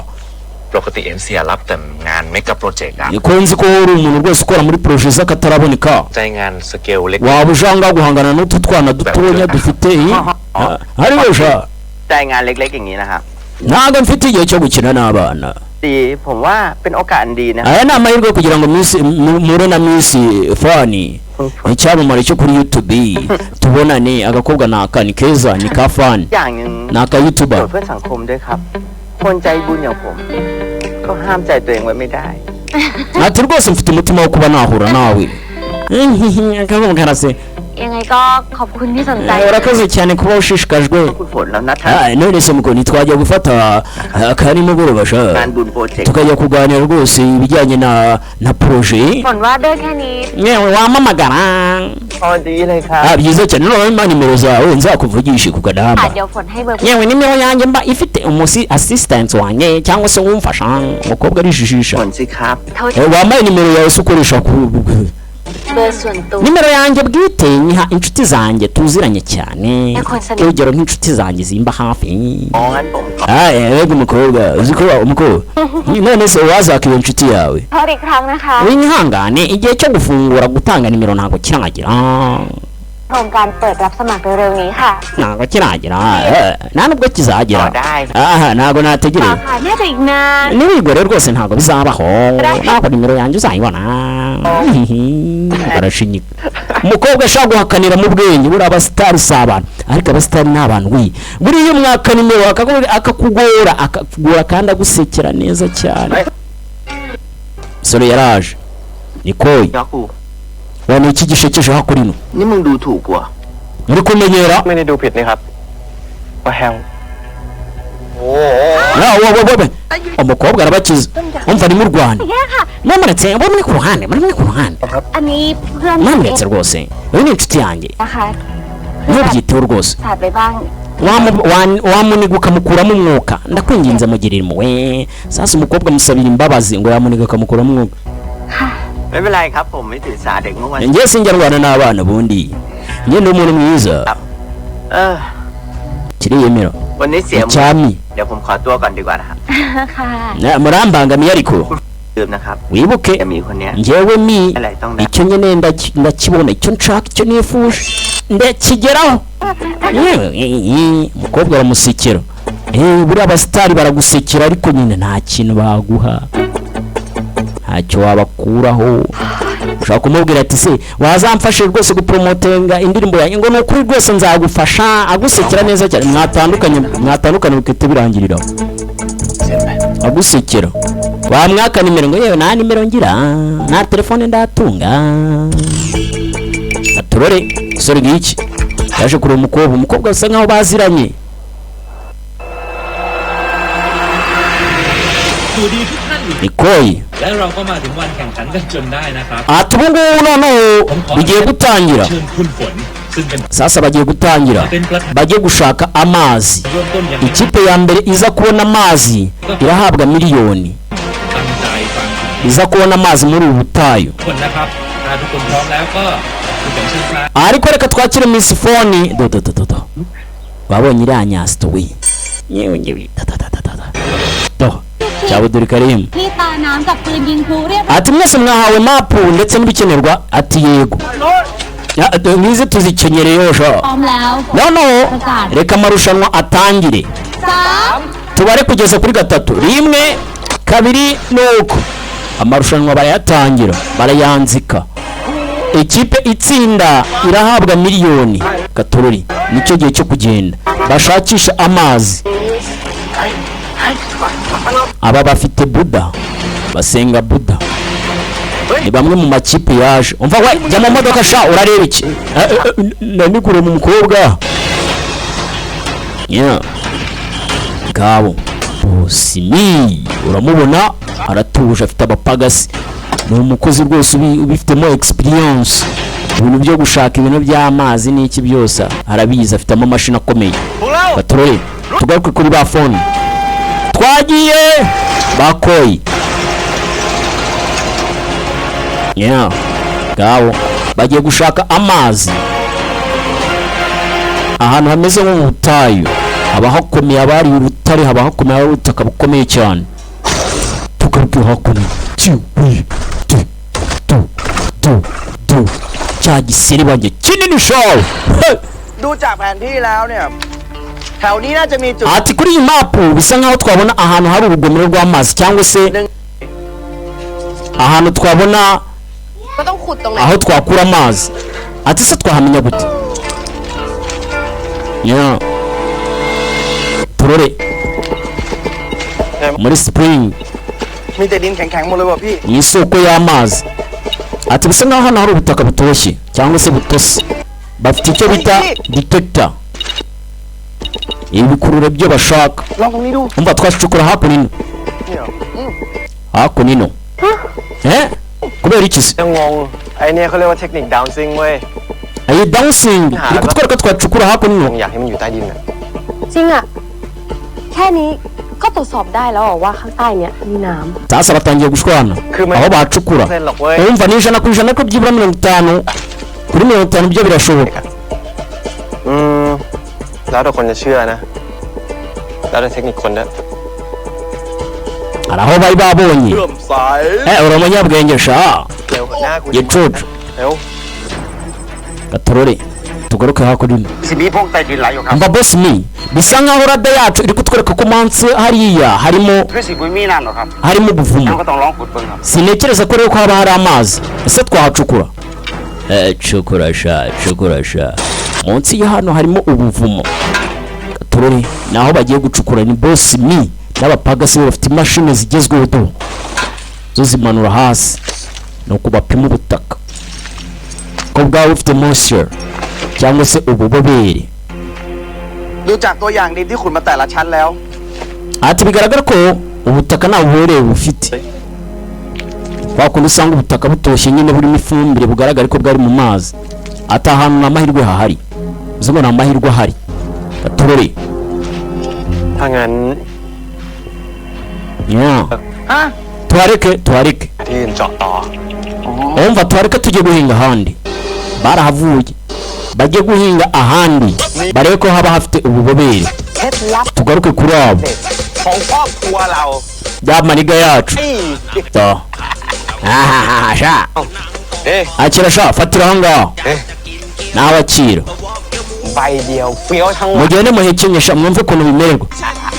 [SPEAKER 9] ปกติเอ็นเซียรับแต่งานเมกะโปรเจกต์อะ
[SPEAKER 4] ikunze ko uri umuntu rwose ukora muri projet z'akataraboneka
[SPEAKER 9] ใจงานสเกลเล็ก
[SPEAKER 4] waba ujanga guhangana n'utu twana dutonya dufite ari wesha
[SPEAKER 10] ใจงานเล็กๆอย่างนี้นะครับ
[SPEAKER 4] ntabwo mfite igihe cyo gukina n'abana
[SPEAKER 10] ดีผมว่าเป็นโอกาสอันดีนะ
[SPEAKER 4] aya ni amahirwe kugira ngo mpure na Miss Fani icyamamare cyo kuri YouTube tubonane agakobwa ni akani keza ni ka Fani
[SPEAKER 10] อย่างหนึ่ง
[SPEAKER 4] ni aka
[SPEAKER 10] โด
[SPEAKER 4] YouTuber
[SPEAKER 10] ดเพื่อสังคมด้วยครับ คนใจบุญอย่างผม ก็ห้ามใจตัวเองไว้ไม่ได้
[SPEAKER 4] ati rwose mfite umutima wo kuba nahura nawe akavuga karase
[SPEAKER 5] ยังไงก็ขอบคุณที่สนใจ
[SPEAKER 4] urakoze cyane kuba ushishikajwe
[SPEAKER 10] คุณฝนแล้วนัด
[SPEAKER 4] none se mukoni twajya gufata akari mugoroba sha
[SPEAKER 10] งานบุญโปรเจกต์
[SPEAKER 4] tukajya kuganira rwose ibijyanye na projet
[SPEAKER 5] ฝนว่าเดินแค่นี้
[SPEAKER 4] yewe wamamagara
[SPEAKER 10] พอดีเลยครับ
[SPEAKER 4] byiza cyane none mpa nimero zawe nzakuvugisha ku kadamba
[SPEAKER 5] เดี๋ยวฝนให้เบอร์
[SPEAKER 4] yewe nimero yanjye mba ifite assistant wanjye cyangwa se umfasha umukobwa arijijisha
[SPEAKER 10] ฝนสิครับ
[SPEAKER 5] เขา
[SPEAKER 4] wambaye nimero yawe se ukoresha ku
[SPEAKER 5] เบอร์ส่วนตัว
[SPEAKER 4] nimero yanjye bwite nyiha inshuti zanjye tuziranye cyane urugero nk'inshuti zanjye zimba hafi
[SPEAKER 10] อ๋องั้นผมขอ
[SPEAKER 4] ego umukobwa uzi ko umukobwa none se wazaka iyo nshuti yawe
[SPEAKER 5] โทษอีกครั้งนะคะ
[SPEAKER 4] wihangane igihe cyo gufungura gutanga nimero ntabwo kiragira
[SPEAKER 5] โครงการเปิดรับสมัครเร็วๆนี้ค่ะ
[SPEAKER 4] ntabwo kiragira nta nubwo kizagera
[SPEAKER 10] ได้
[SPEAKER 4] ntabwo
[SPEAKER 5] ต่อ
[SPEAKER 4] nategereje
[SPEAKER 5] ค่ะน่าจะอีกนาน
[SPEAKER 4] n'ibigore rwose ntabwo bizabaho ntabwo nimero yanjye uzayibona barashinyika umukobwa ashaka guhakanira mu bwenge buriya abasitari si abantu ariko abasitari ni abantu we buriya umwaka nimero akakugora kandi agusekera neza cyane sore yaraje nikoye
[SPEAKER 10] ยอกู
[SPEAKER 4] wane iki gishekeje hakurino
[SPEAKER 10] นี่มึงดูถูกกว่า
[SPEAKER 4] muri kumenyera
[SPEAKER 6] ไม่ได้ดูผิดนี่ครับว่าแฮว
[SPEAKER 4] umukobwa arabakiza umva ni mu Rwanda
[SPEAKER 5] เนี่ยค่ะ
[SPEAKER 4] mwamuretse muri ku ruhande
[SPEAKER 5] อันนี้เพื่อน
[SPEAKER 4] mwamuretse rwose uyu ni inshuti yanjye
[SPEAKER 5] นะคะ
[SPEAKER 4] ntubyiteho rwose
[SPEAKER 5] สาดไปบ้าง
[SPEAKER 4] wamuniga ukamukuramo umwuka ndakwinginze mugirire impuhwe sasa umukobwa amusabira imbabazi ngo yamuniga akamukuramo umwuka
[SPEAKER 10] ไม่เป็นไรครับผมไม่ถือสาเด็กเมื่อวัน
[SPEAKER 4] njye sinjya ndwana n'abana bundi njye ndi umuntu mwiza
[SPEAKER 10] เออ
[SPEAKER 4] kiriyemera
[SPEAKER 10] วันนี้เสียหมด
[SPEAKER 4] cyami
[SPEAKER 10] เดี๋ยวผมขอตัวก่อนดีกว่านะครับ
[SPEAKER 5] ค่ะ
[SPEAKER 4] murambangamiye ariko
[SPEAKER 10] ลืมนะครับ
[SPEAKER 4] wibuke
[SPEAKER 10] จะมีคนเนี้ย
[SPEAKER 4] njyewe mi
[SPEAKER 10] อะไรต้องได้
[SPEAKER 4] icyo nkeneye ndakibona icyo nshaka icyo nifuje ndakigeraho umukobwa aramusekera buriya abasitari baragusekera ariko nyine nta kintu baguha ntacyo wabakuraho ushaka kumubwira ati se wazamfashe rwose gupromotinga indirimbo yanjye ngo nukuri rwose nzagufasha agusekera neza cyane mwatandukanye bikite birangirira agusekera wamwaka nimero ngo yewe nta nimero ngira nta telefone ndatunga aturore sore ngiki yaje kureba umukobwa asa nkaho baziranye
[SPEAKER 8] สวัสดีทุกท่าน
[SPEAKER 4] ikoyi
[SPEAKER 8] และเราก็มาถึงวันแข่งขันกันจนได้นะครับ
[SPEAKER 4] ati ubu ngubu noneho bigiye gutangira
[SPEAKER 8] เชิญคุณฝนซึ่งเป็น
[SPEAKER 4] sasa bagiye gutangira bagiye gushaka amazi
[SPEAKER 8] เริ่มต้นอย่าง
[SPEAKER 4] ikipe ya mbere iza kubona amazi irahabwa miliyoni
[SPEAKER 8] ตั้งใจฟัง
[SPEAKER 4] iza kubona amazi muri ubu butayu
[SPEAKER 8] ทุกคนนะครับถ้าทุกคนพร้อมแล้วก็คุณฝนเชิญครับ
[SPEAKER 4] ariko reka twakire Miss Foni do babonye iriya nyasito we yewe do Buduri Karim
[SPEAKER 7] ที่ตาน้ำกับปืนยิงพลุเรียบ
[SPEAKER 4] ati mwese mwahawe mapu ndetse n'ibikenerwa ati yego ngize tuzikenyereyeho sha
[SPEAKER 7] พร้อมแล้ว
[SPEAKER 4] noneho reka amarushanwa atangire
[SPEAKER 7] 3
[SPEAKER 4] tubare kugeza kuri 3 1 2 nuko amarushanwa barayatangira barayanzika ikipe itsinda irahabwa miliyoni gatorori nicyo gihe cyo kugenda bashakisha amazi aba bafite Buddha basenga Buddha ni bamwe mu makipe yaje umva we jya mu modoka sha urareba iki nanigure mu mukobwa ngabo Bosimi uramubona aratuje afite abapagasi ni umukozi rwose ubifitemo experience ibintu byo gushaka ibintu by'amazi n'iki byose arabizi afitemo amashini akomeye batorore tugaruke kuri ba phone twagiye bakoyi ngabo bagiye gushaka amazi ahantu hameze nko mu butayu haba hakomeye abari urutare haba hakomeye ari ubutaka bukomeye cyane tugaruke hakuno cya gisiri banjye kinini shaw ati kuri iyi mapu bisa nkaho twabona ahantu hari urugomero rw'amazi cyangwa se ahantu twabona aho twakura amazi ati se twahamenya gute turore muri spring ni isoko y'amazi ati bisa nkaho hano hari ubutaka butoshye cyangwa se butose bafite icyo bita detector ibikurura byo bashaka umva twashukura hakuno kubera iki se
[SPEAKER 10] เนี่ยเขาเรียกว่าเทคนิคดาวซิงเว้ย
[SPEAKER 4] ayi downsing iri kutwereka twacukura hakuno
[SPEAKER 10] อยากให้มันอยู่ใต้ดินน่ะ
[SPEAKER 5] จริงอ่ะแค่นี้ก็ตรวจสอบได้แล้วว่าข้างใต้เนี่ยมีน้ำ
[SPEAKER 4] sasa batangiye gushwana aho bacukura umva ni 100% ko byibura 50 kuri 50 byo birashoboka
[SPEAKER 10] แล้วแต่คนจะเชื่อนะแล้วแต่เทคนิคคนนะ
[SPEAKER 4] araho bari babonye urumunyabwenge sha yecucu gatorore tugaruke hakuno mba boss mi bisa nkaho rada yacu iri kutwereka ko mansi hariya harimo ubuvumo sinekereza ko rero ko haba hari amazi ese twahacukura cukura sha munsi ya hano harimo ubuvumo gatorore naho bagiye gucukura ni boss mi n'abapagasi bafite imashini zigezweho zo zimanura hasi nuko bapima ubutaka ko bwawe ufite moisture cyangwa se ububobere
[SPEAKER 10] ดูจากตัวอย่างดินที่ขุดมาแต่ละชั้นแล้ว
[SPEAKER 4] ati bigaragara ko ubutaka nta buborere bufite wakundi usanga ubutaka butoshye nyine burimo ifumbire bugaragara ko bwari mu mazi ati ahantu n'amahirwe hahari uzi ngo nta mahirwe ahari gatorore
[SPEAKER 10] ถ้างั้น
[SPEAKER 4] tuhareke
[SPEAKER 10] ที่เจาะต่อ
[SPEAKER 4] umva tuhareke tujye guhinga ahandi barahavuye bajye guhinga ahandi barebe ko haba hafite ububobere tugaruke kuri abo
[SPEAKER 10] ของครอบครัวเรา
[SPEAKER 4] byamaniga yacu sha akira sha fatira aho ngaho nawe akira
[SPEAKER 10] ใบเดียวเฟี้ยวทั้งวัน
[SPEAKER 4] mugende muhekenye sha mwumve ukuntu bimererwa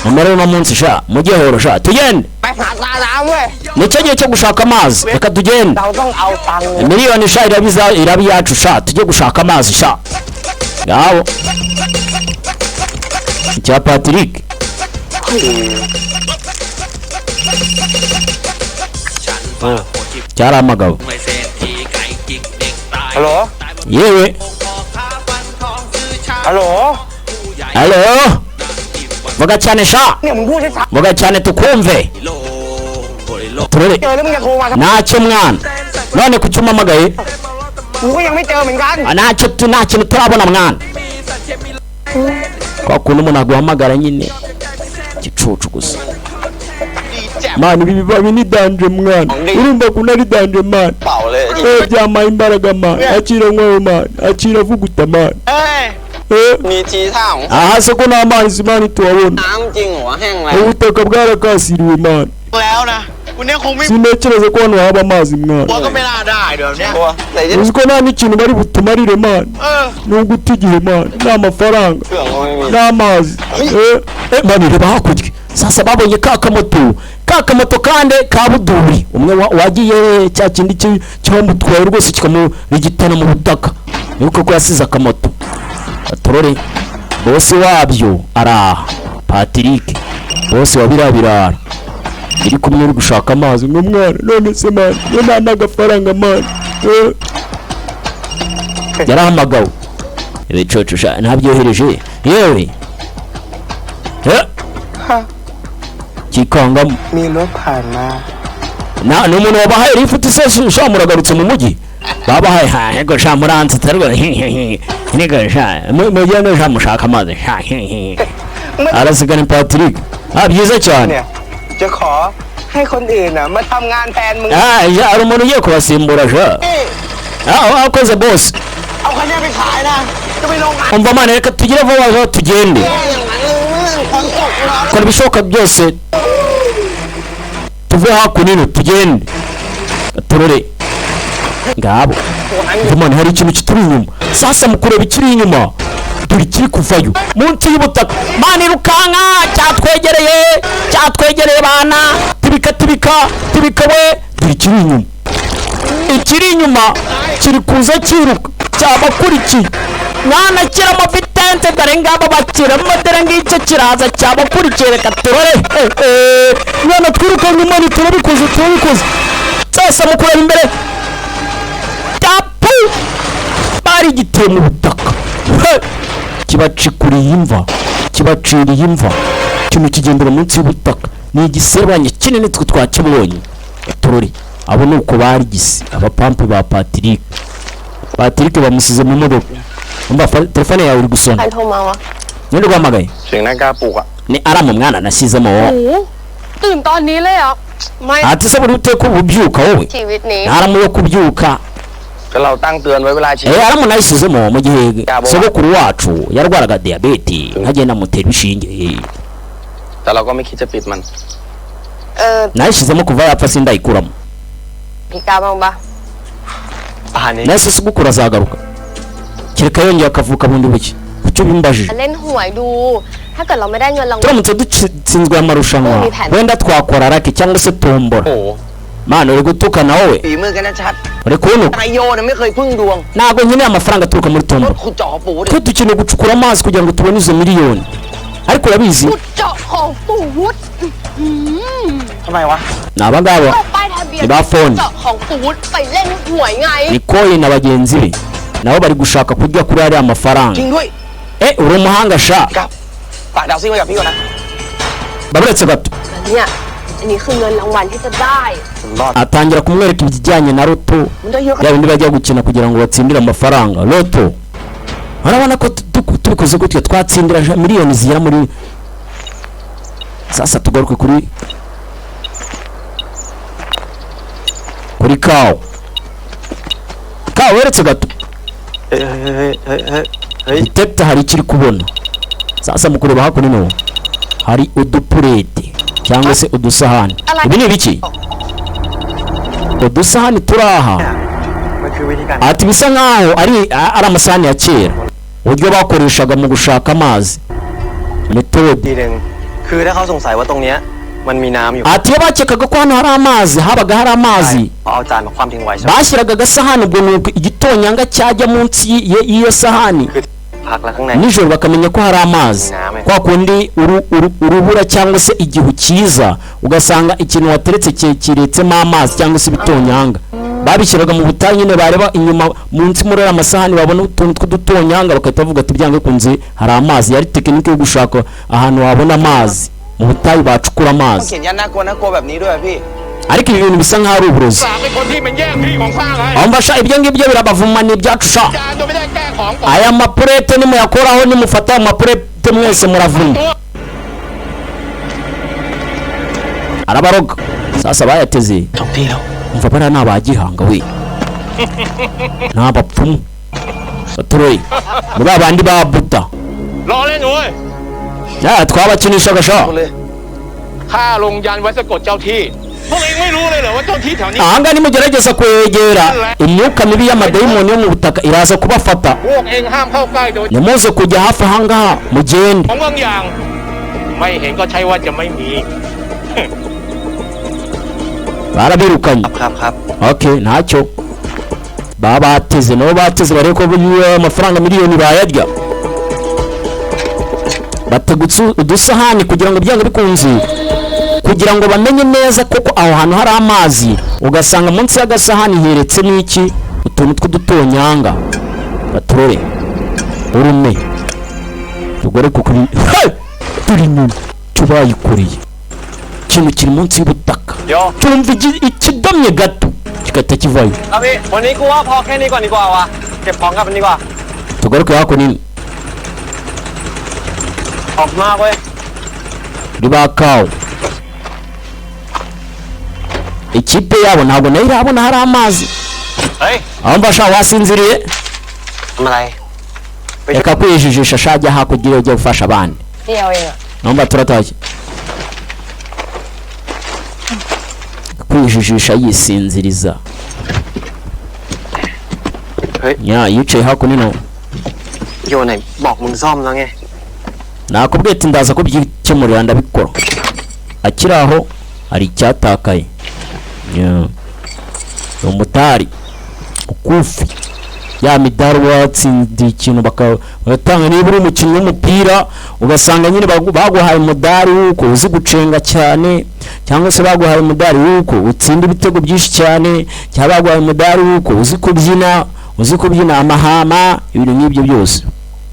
[SPEAKER 4] mumerere no munsi sha mujye horo sha tugende
[SPEAKER 10] ไปหาตาน้ำเว้ย
[SPEAKER 4] nicyo gihe cyo gushaka amazi reka tugende
[SPEAKER 10] เราต้องเอาตังค์
[SPEAKER 4] miliyoni sha irabi yacu sha tujye gushaka amazi sha ngaho icya Patrick cyari amagabo
[SPEAKER 10] ฮัลโหล
[SPEAKER 4] yewe
[SPEAKER 10] ฮัลโหล
[SPEAKER 4] halo vuga cyane sha
[SPEAKER 10] เนี่ยมึงพูดชัด
[SPEAKER 4] vuga cyane tukumve turere
[SPEAKER 10] ๆเจอแล้วมึงจะโทรมาทำไม
[SPEAKER 4] ntacyo mwana none ku cyuma amagaye
[SPEAKER 10] กูก็ยังไม่เจอเหมือนกัน
[SPEAKER 4] nta kintu turabona mwana kwa kuntu umuntu aguhamagara nyine gicucu gusa mwana ibi bibabi ni danje mwana urumva ko nari danje mwana
[SPEAKER 10] เป่าเลย
[SPEAKER 4] byamaye imbaraga mwana akira nkwawe mwana akira vuguta mwana
[SPEAKER 10] มีทีท่าของ
[SPEAKER 4] aha se ko nta mazi mwana tuwabona
[SPEAKER 10] น้ำจริงหัวแห้งเลย
[SPEAKER 4] ubutaka bwarakasiriwe mwana
[SPEAKER 10] แล้วนะคุณเนี่ยคงไม่
[SPEAKER 4] sinekereza ko hano haba amazi mwana
[SPEAKER 10] ก็ไม่น่าได้เดี๋ยวนี้แต่จะ
[SPEAKER 4] uzi ko nta n'ikintu bari butumarire mwana ni uguta igihe mwana nta mafaranga
[SPEAKER 10] เครื่องก็ไม่มี
[SPEAKER 4] n'amazi mwana reba hakurya sasa babonye ka kamoto kandi kabuduri umwe wagiye cya kindi cyamutwaye rwose kikamurigitana mu butaka nuko ko yasize akamoto atorore bose wabyo araha Patrick bose wabirabirara iri kumwe uri gushaka amazi n'umwana none se man none nagafaranga man yarahamagawe ibicoco ntabyohereje yewe kikanga
[SPEAKER 10] Milo pana
[SPEAKER 4] n'umuntu wabahaye rifuti se shamuragarutse mu mujyi babahaye yego shamuranze tarwa niga sha mujyana shamushaka amazi arasigana Patrick byiza cyane
[SPEAKER 10] จะขอให้คนอื่นน่ะมาทำงานแทนมึง
[SPEAKER 4] ari umuntu ugiye kubasimbura sha akoze boss
[SPEAKER 10] เอาคันนี้ไปขายนะจะไปลง
[SPEAKER 4] umva mane reka tugire vuba tugende kora ibishoboka byose tuve hakuno tugende turore ngabo ndumane hari ikintu kituri inyuma sasa mukureba ikiri inyuma turi kiri kuvayo munsi y'ubutaka mane rukanka cyatwegereye bana tibika we turi kiri inyuma ikiri inyuma kiri kuza kiruka cyabakurikiye mwana kira amavitense dore ngabo bakira modere ngicyo kiraza cyabakurikiye reka turore mwana twiruka nyuma turabikoze sasa mukureba imbere tapu bari giteye mu butaka kibacikuriye imva kintu kigendera munsi y'ubutaka ni igisebanye kinini twe twakibonye turore abo nuko barigise abapampe ba Patrick bamusize mu modoka umva telefone yawe uri gusoma
[SPEAKER 5] ใครโทรมาวะ
[SPEAKER 4] ninde guhamagaye
[SPEAKER 10] เสียงนางกาปลุกอ่ะ
[SPEAKER 4] ni aramu mwana nasizemo
[SPEAKER 5] โอ้โหตื่นตอนนี้เลยเหรอไม่
[SPEAKER 4] ati se buri uteko ubyuka wowe
[SPEAKER 5] ชีวิตนี้
[SPEAKER 4] aramu yo kubyuka
[SPEAKER 10] ก็เราตั้งเตือนไว้เวลาฉีด
[SPEAKER 4] aramu nayisizemo mu gihe sogokuru wacu yarwaraga diabete nkagenda mutera bishinge
[SPEAKER 10] แต่เราก็ไม่คิดจะปิดมัน
[SPEAKER 4] nayisizemo kuva yapfa sindayikuramo
[SPEAKER 5] พี่กาบ้างปะ
[SPEAKER 10] อาหารนี้
[SPEAKER 4] nase sogokuru azagaruka kereka yongeye akavuka bundi buke kucyo bimbajije
[SPEAKER 5] เล่นหวยดูถ้าเกิดเราไม่ได้เงินรางวัล
[SPEAKER 4] turamutse dutsinzwe amarushanwa wenda twakora rake cyangwa se tombora
[SPEAKER 10] โอ้โห
[SPEAKER 4] mana uri gutukana wowe
[SPEAKER 10] ฝีมือกันนะชัด
[SPEAKER 4] uri kunuka
[SPEAKER 10] นายโยเนี่ยไม่เคยพึ่งดวง
[SPEAKER 4] ntabwo nkeneye amafaranga aturuka muri
[SPEAKER 10] ร
[SPEAKER 4] tombora
[SPEAKER 10] ถขุดเจาะปูดิ
[SPEAKER 4] twe dukeneye gucukura amazi kugira ngo tubone izo miliyoni ariko urabizi
[SPEAKER 5] ขุดเจาะของปู่วุฒิ
[SPEAKER 10] ทำไมวะ
[SPEAKER 4] ni abangaba
[SPEAKER 5] เอาป้ายทะเบียน
[SPEAKER 4] ni ba phone
[SPEAKER 5] เจาะของปู่วุฒิไปเล่นหวยไง
[SPEAKER 4] ni koyi na bagenzi be nabo bari gushaka kurya kuri ariya
[SPEAKER 10] จริ
[SPEAKER 4] mafaranga
[SPEAKER 10] งด้วย
[SPEAKER 4] uri umuhanga sha
[SPEAKER 10] ครับฝากดาวซิ่งไว้กับพี่ก่อนนะ
[SPEAKER 4] baburetse gato
[SPEAKER 5] เนี่ยอันนี้คือเงินรางวัลที่จะได้
[SPEAKER 10] ผมรอด
[SPEAKER 4] atangira kumwereka ibijyanye na loto
[SPEAKER 10] มันได้เยอะ
[SPEAKER 4] ya bindi bajya gukina kugira ngo batsindire amafaranga loto urabona ko tubikoze gutyo twatsindira miliyoni zigera muri sasa tugaruke kuri kawo weretse gato detector hari ikiri kubona sasa mu kureba hakuno hari udupurete cyangwa se udusahani ibi ni ibiki udusahani turaha
[SPEAKER 10] มันคือวิธีการ
[SPEAKER 4] ati bisa nkaho ari amasahani ya kera uburyo bakoreshaga mu gushaka amazi metode
[SPEAKER 10] ทีหนึ่งคือถ้าเขาสงสัยว่าตรงเนี้ยมันมีน้ำอยู่
[SPEAKER 4] ati iyo bakekaga ko hano hari amazi habaga hari amazi
[SPEAKER 10] เอาจานมาคว่ำทิ้งไว้ใช่ไหม
[SPEAKER 4] bashyiraga agasahani ubwo ni igitonyanga cyajya munsi y'iyo sahani
[SPEAKER 10] พักแล้วข้างใน
[SPEAKER 4] nijoro bakamenya ko hari amazi kwa kundi urubura cyangwa se igihu cyiza ugasanga ikintu wateretse kiretsemo amazi cyangwa se ibitonyanga babishyiraga mu butayu nyine bareba inyuma munsi muri aya masahani babona utuntu tw'udutonyanga bagahita bavuga ati byange kunze hari amazi yari tekinike yo gushaka ahantu wabona amazi mu butayu bacukura
[SPEAKER 10] ต้อง
[SPEAKER 4] amazi
[SPEAKER 10] เขียนยันน่ากลัวแบบนี้ด้วยพี่
[SPEAKER 4] ariko ibi bintu bisa nkaho ari uburozi
[SPEAKER 3] เป็นคนที่มันแย่งที่ของข้างไง
[SPEAKER 4] ambasha ibyo ngibyo birabavuma ni ibyacu sha
[SPEAKER 3] จานตัวไม่ได้แก้ของก่อน
[SPEAKER 4] aya mapurete nimuyakoraho nimufata aya mapurete mwese muravuma arabaroga sasa bayateze
[SPEAKER 10] จบที่แล้ว
[SPEAKER 4] umva bariya ni abagihanga we ni abapfumu baturoye ni ba bandi ba buda
[SPEAKER 3] รอเล่นเว้ย
[SPEAKER 4] twabakinishaga sha
[SPEAKER 10] เลย
[SPEAKER 3] ข้าลงยันไว้สะกดเจ้าที่พวกเองไม่รู้เลยเหรอว่าเจ้าที่แถวนี้
[SPEAKER 4] ahangaha nimugerageza kwegera imyuka mibi y'amadayimoni yo mu butaka iraza kubafata
[SPEAKER 3] พวกเองห้ามเข้าใกล้โดย
[SPEAKER 4] nimuze kujya hafi ahangaha mugende
[SPEAKER 3] ของบางอย่าง ไม่เห็นก็ใช่ว่าจะไม่มี
[SPEAKER 4] barabirukanye
[SPEAKER 10] ครับ
[SPEAKER 4] okay ntacyo baba bateze nabo bateze bareko amafaranga miliyoni bayarya bategutse udusahani kugira ngo byanga bikunze kugira ngo bamenye neza koko aho hantu hari amazi ugasanga munsi y'agasahani heretse n'iki utuntu tw'udutonyanga baturore urume tugore kukuri turi nyuma tubayikuriye ikintu kiri munsi y'ubutaka cyumva ikidomye gato kigahita kivayo
[SPEAKER 10] ครับพี่วันนี้กูว่าพอแค่นี้ก่อนดีกว่าวะเก็บของกลับกันดีกว่า
[SPEAKER 4] tugaruke hakuno
[SPEAKER 10] ออกมากเว้ย
[SPEAKER 4] ribakawe ikipe yabo ntabwo nayo irabona hari amazi
[SPEAKER 10] เฮ้ย
[SPEAKER 4] aho mbasha wasinziriye
[SPEAKER 10] ทำอะไร
[SPEAKER 4] reka kwijijisha shajya hakugira ujye gufasha abandi
[SPEAKER 5] เดียวเองอะ
[SPEAKER 4] nomba turatashye kwijijisha yisinziriza nya yicaye hakuno
[SPEAKER 10] โยนไหนบอกมึงซ่อมแล้วไง
[SPEAKER 4] nakubwiye ati ndaza kubyikemurira ndabikora akiri aho hari icyatakaye umutari ukufi ya midari watsindiye ikintu bagatanga niba uri umukinnyi w'umupira ugasanga nyine baguhaye umudari w'uko uzi gucenga cyane cyangwa se baguhaye umudari w'uko utsinda ibitego byinshi cyane cyangwa baguhaye umudari w'uko uzi kubyina amahama ibintu nk'ibyo byose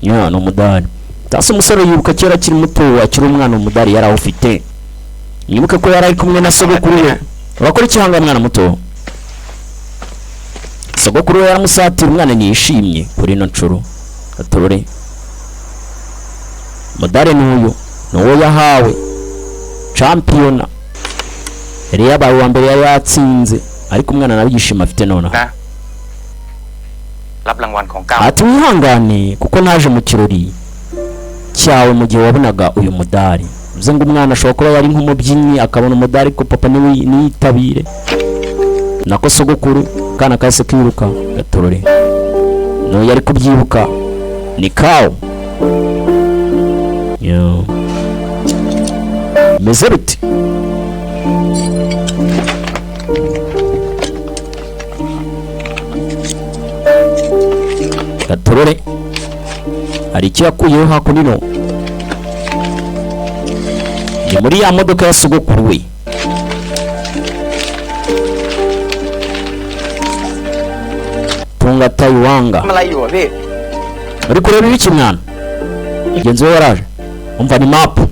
[SPEAKER 4] ni umudari tasi umusore yibuka kera akiri muto akiri umwana umudari yari awufite yibuka ko yari ari kumwe na sogokuru we urakora ikihanga mwana muto sogokuru we yaramusatira umwana niyishimye kuri ino nshuro atorore umudari n'uyu n'uwo yahawe champiyona yari yabaye uwa mbere yari yatsinze ariko umwana nawe yishima afite nonaha
[SPEAKER 9] รับรางวัลของก้าว
[SPEAKER 4] ati wihangane kuko naje mu kirori cyawe mu gihe wabonaga uyu mudari uze ngo umwana ashobora kuba yari nk'umubyinnyi akabona umudari ko papa niyitabire nako sogokuru kana kahise kiruka gatorore no yari kubyibuka ni kawo yo meze bite gatorore hari icyo yakuyeho hakuno ni muri ya modoka ya sogokuru we tunga tayiwanga
[SPEAKER 10] ทำอะไรอยู่อ่ะพี่
[SPEAKER 4] uri kureba ibiki mwana mugenzi we yaraje umva ni mapu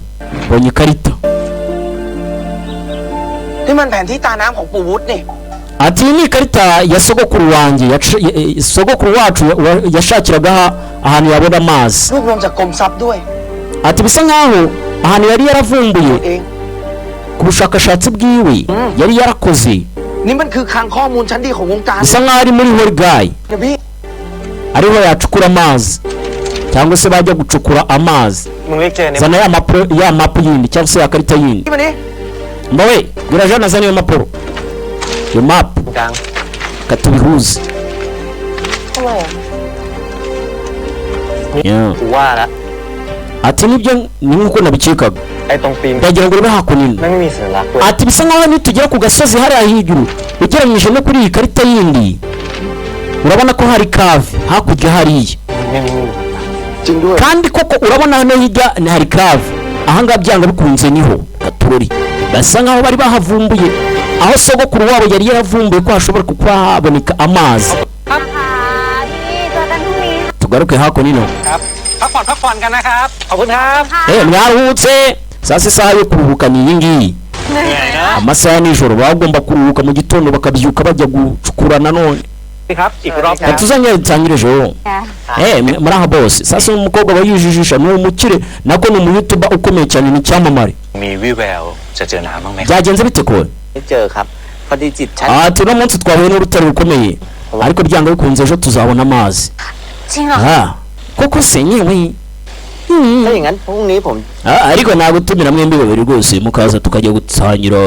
[SPEAKER 4] mbonye ikarita
[SPEAKER 10] นี่มันแผนที่ตาน้ำของปู่วุฒินี่
[SPEAKER 4] ati iyi ni ikarita ya sogokuru wanjye sogokuru wacu yashakiraga ahantu yabona amazi
[SPEAKER 10] รวบรวมจากกรมทรัพย์ด้วย
[SPEAKER 4] ati bisa nkaho ahantu yari yaravumbuye
[SPEAKER 10] เอง
[SPEAKER 4] ku bushakashatsi bwiwe yari yarakoze
[SPEAKER 10] นี่มันคือคลังข้อมูลชั้นดีของวงการ
[SPEAKER 4] bisa nkaho ari muri horigayi
[SPEAKER 10] นะพี่
[SPEAKER 4] ariho yacukura amazi cyangwa se bajya gucukura amazi
[SPEAKER 10] มึงเรียกเจเนี่ย
[SPEAKER 4] zana ya mapu yindi cyangwa se ya karita yindi
[SPEAKER 10] ที่มันนี่
[SPEAKER 4] mbawe birajana zana iyo mapuro iyo mapu
[SPEAKER 10] กลาง
[SPEAKER 4] katubihuze
[SPEAKER 5] ทำไมอะ
[SPEAKER 10] กูว่าละ
[SPEAKER 4] ati nibyo ni nkuko nabikekaga
[SPEAKER 10] ไอ้ตรงตีน
[SPEAKER 4] ndagira ngo ube hakunini
[SPEAKER 10] ไม่มีสัญลักษณ์ด้วย
[SPEAKER 4] ati bisa nkaho nitugera ku gasozi hariya hejuru ugereranyije no kuri iyi karita yindi urabona ko hari kave hakurya hariya
[SPEAKER 10] ไม่มีจริงด้วย
[SPEAKER 4] kandi koko urabona hano hirya hari kave ahangaha byanga bikunze niho gaturori basa nkaho bari bahavumbuye aho sogokuru wabo yari yaravumbuye ko hashobora kuba haboneka amazi
[SPEAKER 7] ค่ะพี่เจอกันพรุ่งนี้
[SPEAKER 4] tugaruke hakunino
[SPEAKER 10] ครับพักผ่อนกันนะครับขอบคุณครับ
[SPEAKER 4] mwaruhutse sasa isaha yo kuruhuka ni iyi ngiyi
[SPEAKER 10] เหนื่อยนะ
[SPEAKER 4] amasaha ya nijoro bagomba kuruhuka mu gitondo bakabyuka bajya gucukura nanone
[SPEAKER 10] ครับอีกรอบครับ
[SPEAKER 4] tuzongere dutangirejeho muri aha bose sasa umukobwa aba yijijisha ni umukire nako ni umuyutuba ukomeye cyane ni icyamamare
[SPEAKER 9] มีวิแววจะเจอน้ำบ้างไหม
[SPEAKER 4] byagenze bite kore
[SPEAKER 10] ไม่เจอครับพอดีจิตฉัน
[SPEAKER 4] ati uno munsi twahuye n'urutare rukomeye ariko byanga bikunze ejo tuzabona amazi
[SPEAKER 7] จริงเหรอ
[SPEAKER 4] koko se nyewe
[SPEAKER 10] ถ้าอย่างนั้นพรุ่งนี้ผม
[SPEAKER 4] ariko nagutumira mwembi babiri rwose mukaza tukajya gusangira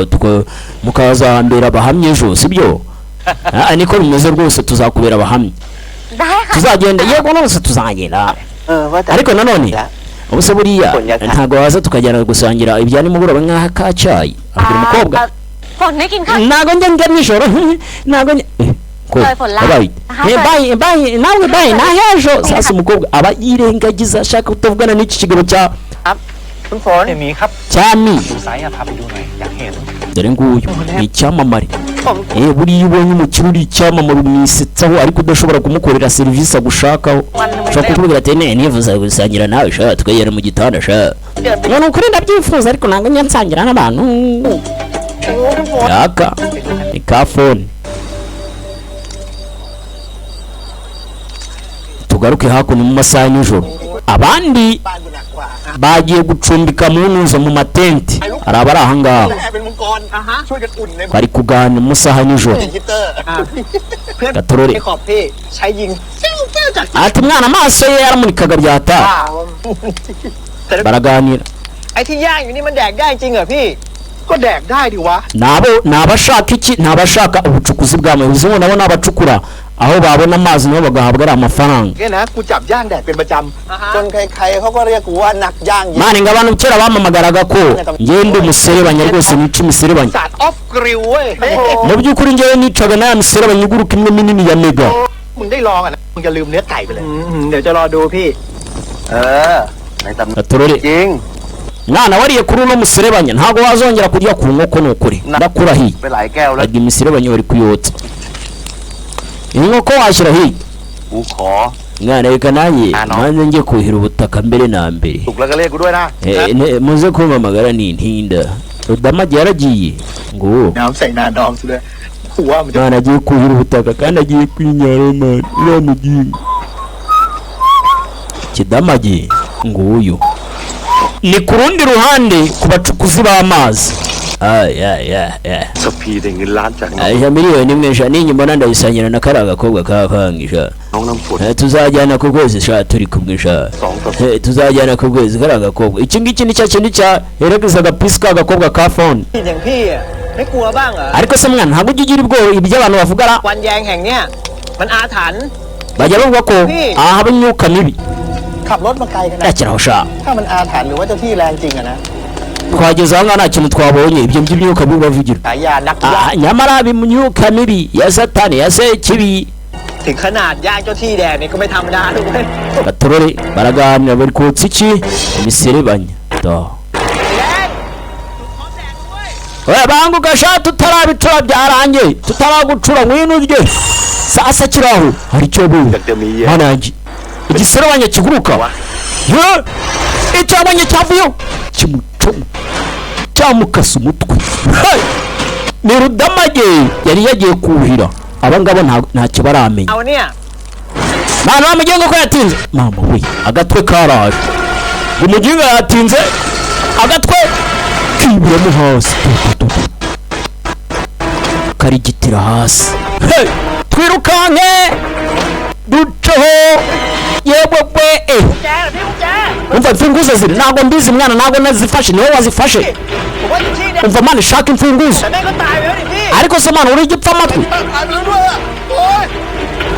[SPEAKER 4] mukaza mbere abahamya ejo sibyo niko bimeze rwose tuzakubera abahamya
[SPEAKER 7] ได้ค่ะ
[SPEAKER 4] tuzagenda yego nose tuzagenda
[SPEAKER 10] ว่าแต่
[SPEAKER 4] ariko nanone ubuse buriya ntago waza tukajyana gusangira ibya nimugoroba nk'aha ka cyayi abwira umukobwa
[SPEAKER 5] ฝนไม่กินข้าว
[SPEAKER 4] ntago njya njya nijoro ntago njya ko abaye nawe bayi na hejo sasa umukobwa aba yirengagiza ashaka kutavugana n'iki kigero cya
[SPEAKER 10] คุณฝน
[SPEAKER 9] มีครับ
[SPEAKER 4] cyami
[SPEAKER 9] ดูไซส์อะพาไปดูหน่อยอยากเห็น
[SPEAKER 4] dore nguyu ni icyamamare buriya ubonye umukire uri icyamamare umwisetsaho ariko udashobora kumukorera serivisi agushakaho ushobora kukubwira ati nifuza gusangira nawe sha tukagera mu gitanda sha ni ukuri ndabyifuza ariko ntabwo njya nsangira n'abantu yaka ni ka fone tugaruke hakuno mu masaha y'ijoro abandi bagiye gucumbika mu ntuzo mu matenti hari abari aha ngaha bari kuganira mu masaha y'ijoro gatorore ati mwana amaso ye yaramurikaga byataha baraganira
[SPEAKER 10] ไอ้ที่ย่างอยู่นี่มันแดกได้จริงเหรอพี่ก็แดกได้ดิวะ
[SPEAKER 4] nabashaka iki nabashaka ubucukuzi bw'amazi uzi nabo nabacukura aho babona amazi nabo bagahabwa ari amafaranga
[SPEAKER 10] เนี่ยนะกูจับย่างแดกเป็นประจำจนใครๆเขาก็เรียกกูว่านักย่าง
[SPEAKER 4] mani ngo abantu kera bamamagaraga ko ngewe ndi umuserebanya rwose nica imiserebanya
[SPEAKER 10] ศาสตร์ออฟกริลเว้ย
[SPEAKER 4] mu by'ukuri ngewe nicaga n'aya miserebanya iguruka imwe minini ya mega
[SPEAKER 10] มึงได้ลองอ่ะนะมึงจะลืมเนื้อไก่ไปเลยเดี๋ยวจะรอดูพี่ในตำนาน
[SPEAKER 4] gatorore
[SPEAKER 10] จริง
[SPEAKER 4] mwana wariye kuri uno muserebanya ntabwo wazongera kurya ku nkoko ni ukuri ndakurahiye
[SPEAKER 10] ไปหลายแก้วแล้ว
[SPEAKER 4] arya imiserebanya bari kuyotsa inkoko washyira hiya
[SPEAKER 6] กูขอ
[SPEAKER 4] mwana reka nanjye nanjye njye kuhira ubutaka mbere na mbere
[SPEAKER 6] ถูกแล้วก็เรียกกูด้วยนะ
[SPEAKER 4] muze kumpamagara ni intinda rudamage yaragiye ngo
[SPEAKER 10] น้ำใส่นาดองซะด้วยกูว่ามันจะ
[SPEAKER 4] mwana agiye kuhira ubutaka kandi agiye kwinyara mani uriya mugingo kidamage nguyu ni ku rundi ruhande ku bacukuzi b'amazi
[SPEAKER 6] สปีดเงินล้านจาก
[SPEAKER 4] aisha miliyoni imwe sha ninyi mbona ndayisangira na kariya gakobwa kakangisha
[SPEAKER 6] น้องน้ำฝน
[SPEAKER 4] tuzajyana ku kwezi sha turi kumwe sha
[SPEAKER 6] 2
[SPEAKER 4] tuzajyana ku kwezi kariya gakobwa iki ngiki ni cya kindi cya herekezaga pisi ka gakobwa ka fone
[SPEAKER 10] อย่างพี่อ่ะไม่กลัวบ้างเหรอ
[SPEAKER 4] ariko se mwana ntabwo ujya ugira ubwoba ibyo abantu bavuga ra
[SPEAKER 10] วันแยงแห่งเนี้ยมันอาถรรพ์
[SPEAKER 4] bajya bavuga ko aha haba imyuka mibi
[SPEAKER 10] ขับรถมาไกลขนาด
[SPEAKER 4] yakiraho sha
[SPEAKER 10] ถ้ามันอาถรรพ์หรือว่าเจ้าที่แรงจริงอะนะ
[SPEAKER 4] twageze aho ngaho nta kintu twabonye ibyo by'imyuka mibi bavugira
[SPEAKER 10] ฉายานักย่าง
[SPEAKER 4] nyamara imyuka mibi ya satani ya sekibi
[SPEAKER 10] ถึงขนาดย่างเจ้าที่แดงนี่ก็ไม่ธรรมดาด้วย
[SPEAKER 4] batorore baraganira bari kotsa iki imiserebanya da oya banguka sha tutarabicura byarangiye tutaragucura ngwino urye sasa kiraho hari icyo bu
[SPEAKER 6] อยากจะมีเยอะ
[SPEAKER 4] hanangi igiserebanya kiguruka ye icyabanye cyavuyeho kimucoma cyamukasa umutwe ni rudamage yari yagiye kuhira abangaba ntacyo baramenya
[SPEAKER 10] เอาเนี่ย
[SPEAKER 4] mwana wamugenga ko yatinze mama we agatwe karaje umuginga yatinze agatwe kiburamo hasi karigitira hasi twirukanke duceho yewe bwe
[SPEAKER 10] แจ๊พี่กุญแจ
[SPEAKER 4] umva imfunguzo ziri ntabwo mbizi mwana ntabwo nazifashe niwe wazifashe
[SPEAKER 10] ผมว่าเจ้าที่แดง
[SPEAKER 4] umva mwana shaka imfunguzo
[SPEAKER 10] แต่แม่งก็ตายไปแล้วดิพี่
[SPEAKER 4] ariko se mwana uri igipfa amatwi
[SPEAKER 10] ตายไปแล้วด้วยอะโอ๊ย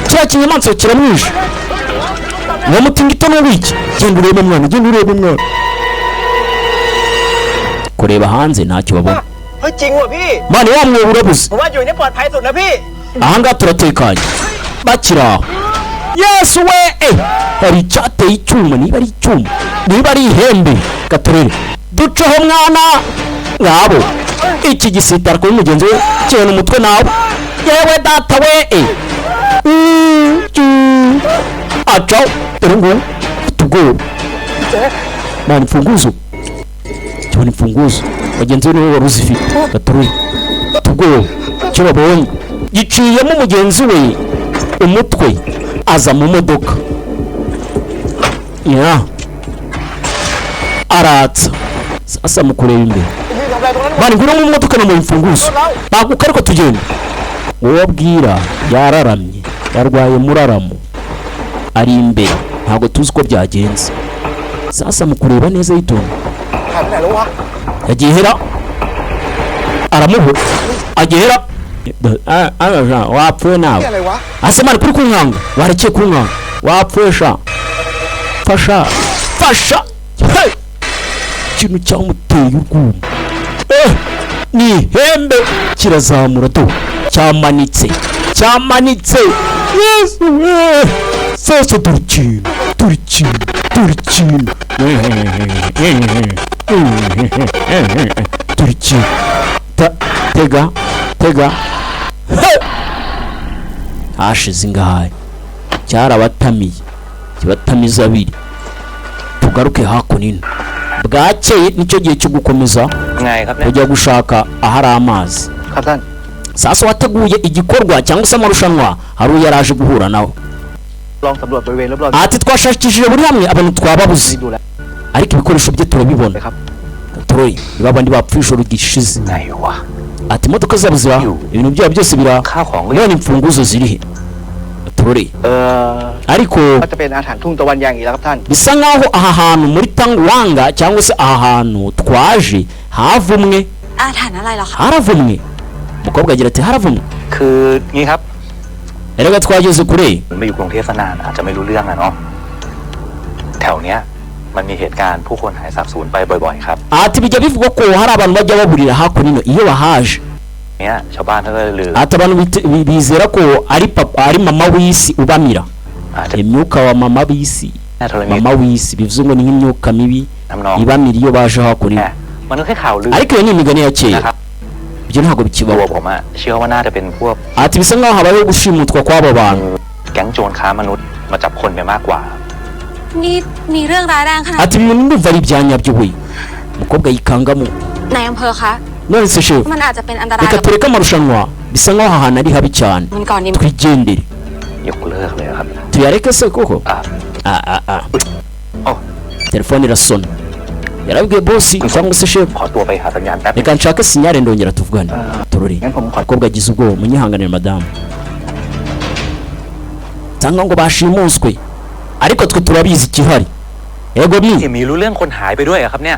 [SPEAKER 4] kiriya kinyamaswa kiramwishe uwo mutingito ni uwiki genda urebe mwana genda urebe mwana kureba hanze ntacyo babona
[SPEAKER 10] เฮ้ยจริงว่ะพี่
[SPEAKER 4] mwana wa mwobo urabuze
[SPEAKER 10] ผมว่าอยู่นี่ปลอดภัยสุดนะพี่
[SPEAKER 4] ahangaha turatekanye bakiri aho yesu we hari icyateye icyuma niba ari icyuma niba ari ihembe gatorere duceho mwana ngabo iki gisitara kuri mugenzi we kibona umutwe nawe yewe data we acaho dore ngubu ufite ubwoba mwana imfunguzo kibona imfunguzo bagenzi be niwe wari uzifite gatorere ufite ubwoba icyo babonye giciyemo mugenzi we umutwe aza mu modoka ya aratsa sasa mu kureba imbere bani ngwino mu modoka no mu imfunguzo baguka ariko tugenda uwo abwira yararamye yarwaye muraramo ari imbere ntabwo tuzi uko byagenze sasa mu kureba neza yitonda yagiye hera aramuhura agihera wapfuye nawe ase mani kuri kunkanga warekeye kunkanga wapfuye sha fasha ikintu cyamuteye urwuma ni ihembe kirazamura tu cyamanitse Yesu sasa turikina tega hashize ingahaye cyarabatamiye kibatamiza abiri tugaruke hakunino bwakeye nicyo gihe cyo gukomeza kujya gushaka ahari amazi sasa wateguye igikorwa cyangwa se amarushanwa hari uyaraje guhura nawe ati twashakishije buri hamwe abantu twababuze ariko ibikoresho bye turabibona Troy babandi bapfuye ijoro gishize ati imodoka zabo ziba ibintu byabo byose bira none imfunguzo ziri he Troy ariko bisa nkaho aha hantu muri Tangwanga cyangwa se aha hantu twaje havumwe haravumwe mukobwa agira ati haravumwe erega twageze kure
[SPEAKER 9] ไม่อยู่กรุงเทพนานอาจจะไม่รู้เรื่องอะเนาะแถวเนี้ยมันมีเหตุการณ์ผู้คนหายสาบสูญไปบ่อยๆครับ
[SPEAKER 4] ati bijya bivugwa ko hari abantu bajya baburira hakunino iyo bahaje
[SPEAKER 9] เนี่ยชาวบ้านเขาก็เลยลือ
[SPEAKER 4] ati abantu bizera ko ari mama w'isi ubamira imyuka wa mama b'isi mama w'isi bivuze ngo ni nk'imyuka mibi ibamira iyo baje hakunino
[SPEAKER 9] มันก็แค่ข่าวลือ
[SPEAKER 4] ariko iyo ni imigani ya kera ibyo ntabwo bikibaho
[SPEAKER 9] ผมอะเชื่อว่าน่าจะเป็นพวก
[SPEAKER 4] ati bisa nkaho habayeho gushimutwa kw'abo bantu
[SPEAKER 9] แก๊งโจรค้ามนุษย์มาจับคนไปมากกว่า
[SPEAKER 5] นี่มีเรื่องร้ายแรงขนาด
[SPEAKER 4] ati ibintu ndumva ari ibyanyabyo we umukobwa yikangamo
[SPEAKER 5] นายอำเภอคะ
[SPEAKER 4] none se shefu
[SPEAKER 5] มันอาจจะเป็นอันตราย
[SPEAKER 4] reka tureke amarushanwa bisa nkaho aha hantu ari habi cyane
[SPEAKER 5] มันก่อนนี้
[SPEAKER 4] twigendere
[SPEAKER 9] ยกเลิกเลยครับ
[SPEAKER 4] tuyareke se koko telefone irasona yarabwiye bosi cyangwa se shefu
[SPEAKER 9] ขอตัวไปหาสัญญาณแป๊บ
[SPEAKER 4] reka nshake sinyare ndongera tuvugane turore umukobwa agize ubwoba munyihanganire madamu cyangwa ngo bashimuswe ariko twe turabizi ikihari ego ni
[SPEAKER 9] มีรู้เรื่องคนหายไปด้วยอะครับเนี่ย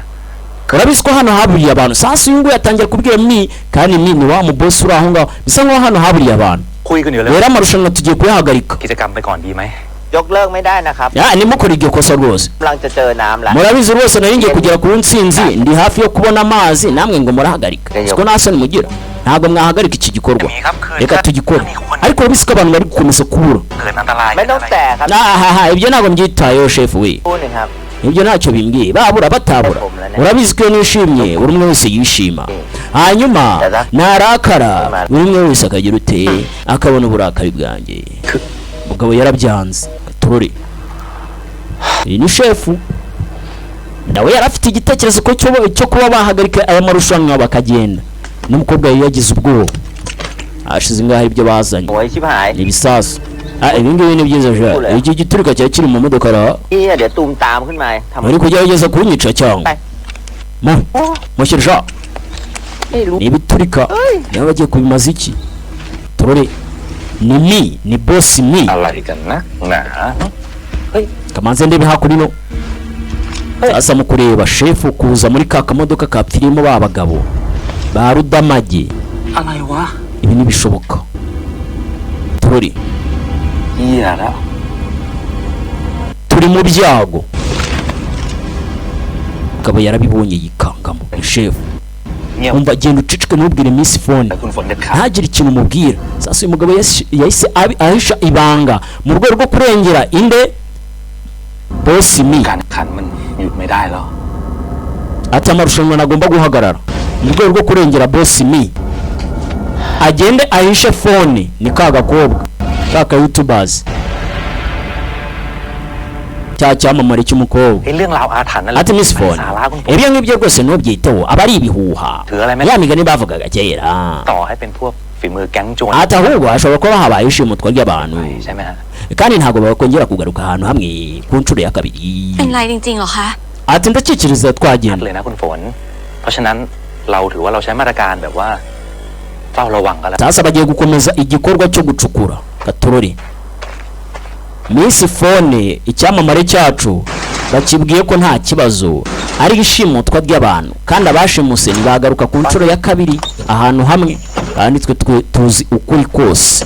[SPEAKER 4] urabizi ko hano haburiye abantu sasa uyu nguyu yatangira kubwira mni kandi mni ni wa mubosi uri aho ngaho bisa nkaho hano haburiye abantu
[SPEAKER 9] คุยกันอยู่เลย
[SPEAKER 4] rero amarushanwa tugiye kuyahagarika
[SPEAKER 9] กิจกรรมไปก่อนดีไหม
[SPEAKER 10] ยกเลิกไม่ได้นะครับ
[SPEAKER 4] nimukora iryo kosa rwose
[SPEAKER 10] กำลังจะเจอน้ำแล้ว
[SPEAKER 4] murabizi rwose nari ngiye kugera ku ntsinzi ndi hafi yo kubona amazi namwe ngo murahagarika siko nta soni mugira ntabwo mwahagarika iki gikorwa reka tugikore ariko urabizi ko abantu bari gukomeza kubura
[SPEAKER 9] เกิดอันตราย
[SPEAKER 10] ไม่ต้องแต่ครับ
[SPEAKER 4] ibyo ntabwo mbyitayeho shefu we
[SPEAKER 10] พูดหนึ่งครับ
[SPEAKER 4] ibyo ntacyo bimbwiye babura batabura urabizi ko iyo nishimye buri umwe wese yishima hanyuma narakara buri umwe wese akagira uteye akabona uburakari bwanjye umugabo yarabyanze turore iyi ni shefu nawe yari afite igitekerezo ko cyo kuba bahagarika aya marushanwa bakagenda n'umukobwa yari yagize ubwoba hashize ngaho ibyo bazanye
[SPEAKER 10] โอ้ยชิบหาย
[SPEAKER 4] ni ibisasu ibi ngibi ni byiza ja iki giturika cyari kiri mu modoka ra
[SPEAKER 10] เนี่ยเดี๋ยวตูมตามขึ้นมาทำ
[SPEAKER 4] bari kugerageza kunyica cyangwa mushyirja
[SPEAKER 10] ไม่รู้
[SPEAKER 4] ni ibiturika niba bagiye kubimaza iki turore ni boss mi
[SPEAKER 9] อะไรกันนะหนา
[SPEAKER 4] kamanze ndebe hakurino sasa mu kureba shefu kuza muri ka kamodoka kapfirimo ba bagabo ba Rudamage
[SPEAKER 9] อะไรวะ
[SPEAKER 4] ibi nibishoboka turore
[SPEAKER 9] เหี้ยแล้ว
[SPEAKER 4] turi mu byago akaba yarabibonye yikangamo shefu
[SPEAKER 9] เงียบ
[SPEAKER 4] umva genda ucicike ntubwire Miss Phone
[SPEAKER 9] คุณฝนเด็ดขาด
[SPEAKER 4] ntagire ikintu umubwira sasa uyu mugabo yahise ahisha ibanga mu rwego rwo kurengera inde boss mi
[SPEAKER 9] การขันมันหยุดไม่ได้แล้ว
[SPEAKER 4] ati amarushanwa nagomba guhagarara mu rwego rwo kurengera boss mi agende ahishe phone ni ka gakobwa ka YouTubers cya cyamamare cy'umukobwa
[SPEAKER 9] ไอ้เรื่องราวอาถรรพ์นั่นแหละ
[SPEAKER 4] ati Miss Phone
[SPEAKER 9] สาระคุณฝน
[SPEAKER 4] ibyo ngibyo rwose ntubyiteho aba ari ibihuha
[SPEAKER 9] ถืออะไรไหม
[SPEAKER 4] ya migani bavugaga kera
[SPEAKER 9] ต่อให้เป็นพวกฝีมือแก๊งโจร
[SPEAKER 4] ati ahubwo hashobora kuba habaye ishimutwa ry'abantu
[SPEAKER 9] ใช่ไหมฮะ
[SPEAKER 4] kandi ntabwo bakongera kugaruka ahantu hamwe ku nshuro ya kabiri
[SPEAKER 5] เป็นไรจริงๆเหรอคะ
[SPEAKER 4] ati ndakikiriza
[SPEAKER 9] ชัด
[SPEAKER 4] twagenda
[SPEAKER 9] เลยนะคุณฝน เพราะฉะนั้นเราถือว่าเราใช้มาตรการแบบว่าเฝ้าระวังกันแล้ว
[SPEAKER 4] sasa bagiye gukomeza igikorwa cyo gucukura gatorore Miss Phone icyamamare cyacu bakibwiye ko nta kibazo ari ishimutwa ry'abantu kandi abashimuse ntibagaruka ku nshuro ya kabiri ahantu hamwe kandi twe tuzi ukuri kose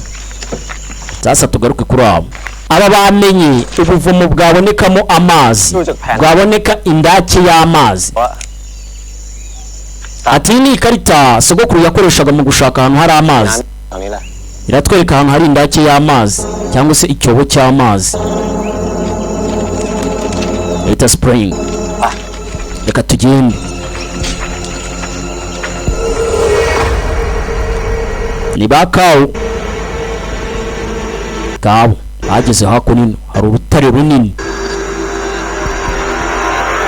[SPEAKER 4] sasa tugaruke kuri abo aba bamenye ubuvumo bwabonekamo amazi bwaboneka indake y'amazi ati ni ikarita sogokuru yakoreshaga mu gushaka ahantu hari amazi iratwereka ahantu hari indake y'amazi cyangwa se icyobo cy'amazi leta spring reka tugende ni ba kawu bageze hakuno hari urutare runini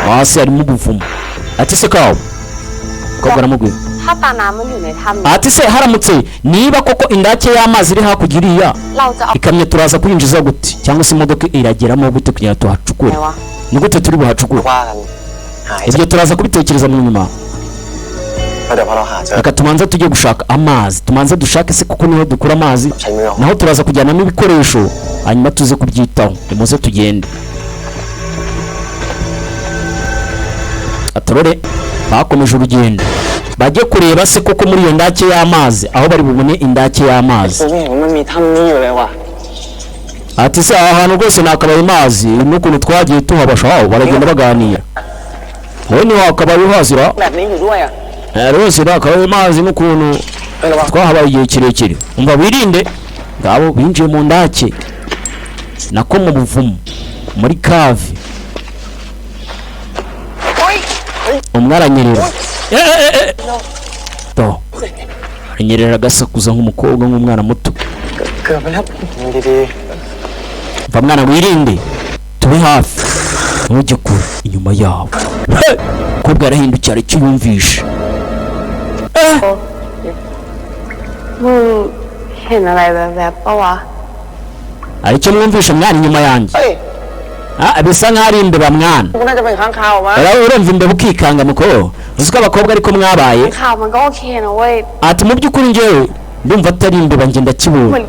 [SPEAKER 4] hasi harimo ubuvumo ati se kawu kobwa aramubwira ati se haramutse niba koko indake y'amazi iri hakurya iriya ikamyo turaza kuyinjiza gute cyangwa se imodoka irageramo gute kugira tuhacukure ni gute turi buhacukure ibyo turaza kubitekereza mu nyuma reka tumanza tujye gushaka amazi tumanza dushake se kuko niho dukura amazi naho turaza kujyanamo ibikoresho hanyuma tuze kubyitaho nimuze tugende atorore bakomeje urugendo bajye kureba se koko muri iyo ndake y'amazi aho bari bubone indake y'amazi ati se aha hantu rwose nakabaye amazi n'ukuntu twagiye tuhabasha baragenda baganira wowe niho wakabaye uhazira rwose nakabaye amazi n'ukuntu twahabaye igihe kirekire umva wirinde ngabo binjiye mu ndake nako mu buvumo muri kave umwe aranyerera aranyerera agasakuza nk'umukobwa nk'umwana muto mva mwana wirinde tube hafi ntujye kure inyuma yawe umukobwa yarahindukira icyo yumvishe aricyo mwumvishe mwana inyuma yanjye bisa nk'aho ari imbeba mwana urumva imbeba ukikanga mukoro uzi ko abakobwa ariko mwabaye ati mu by'ukuri njyewe ndumva atari imbeba njye ndakibonye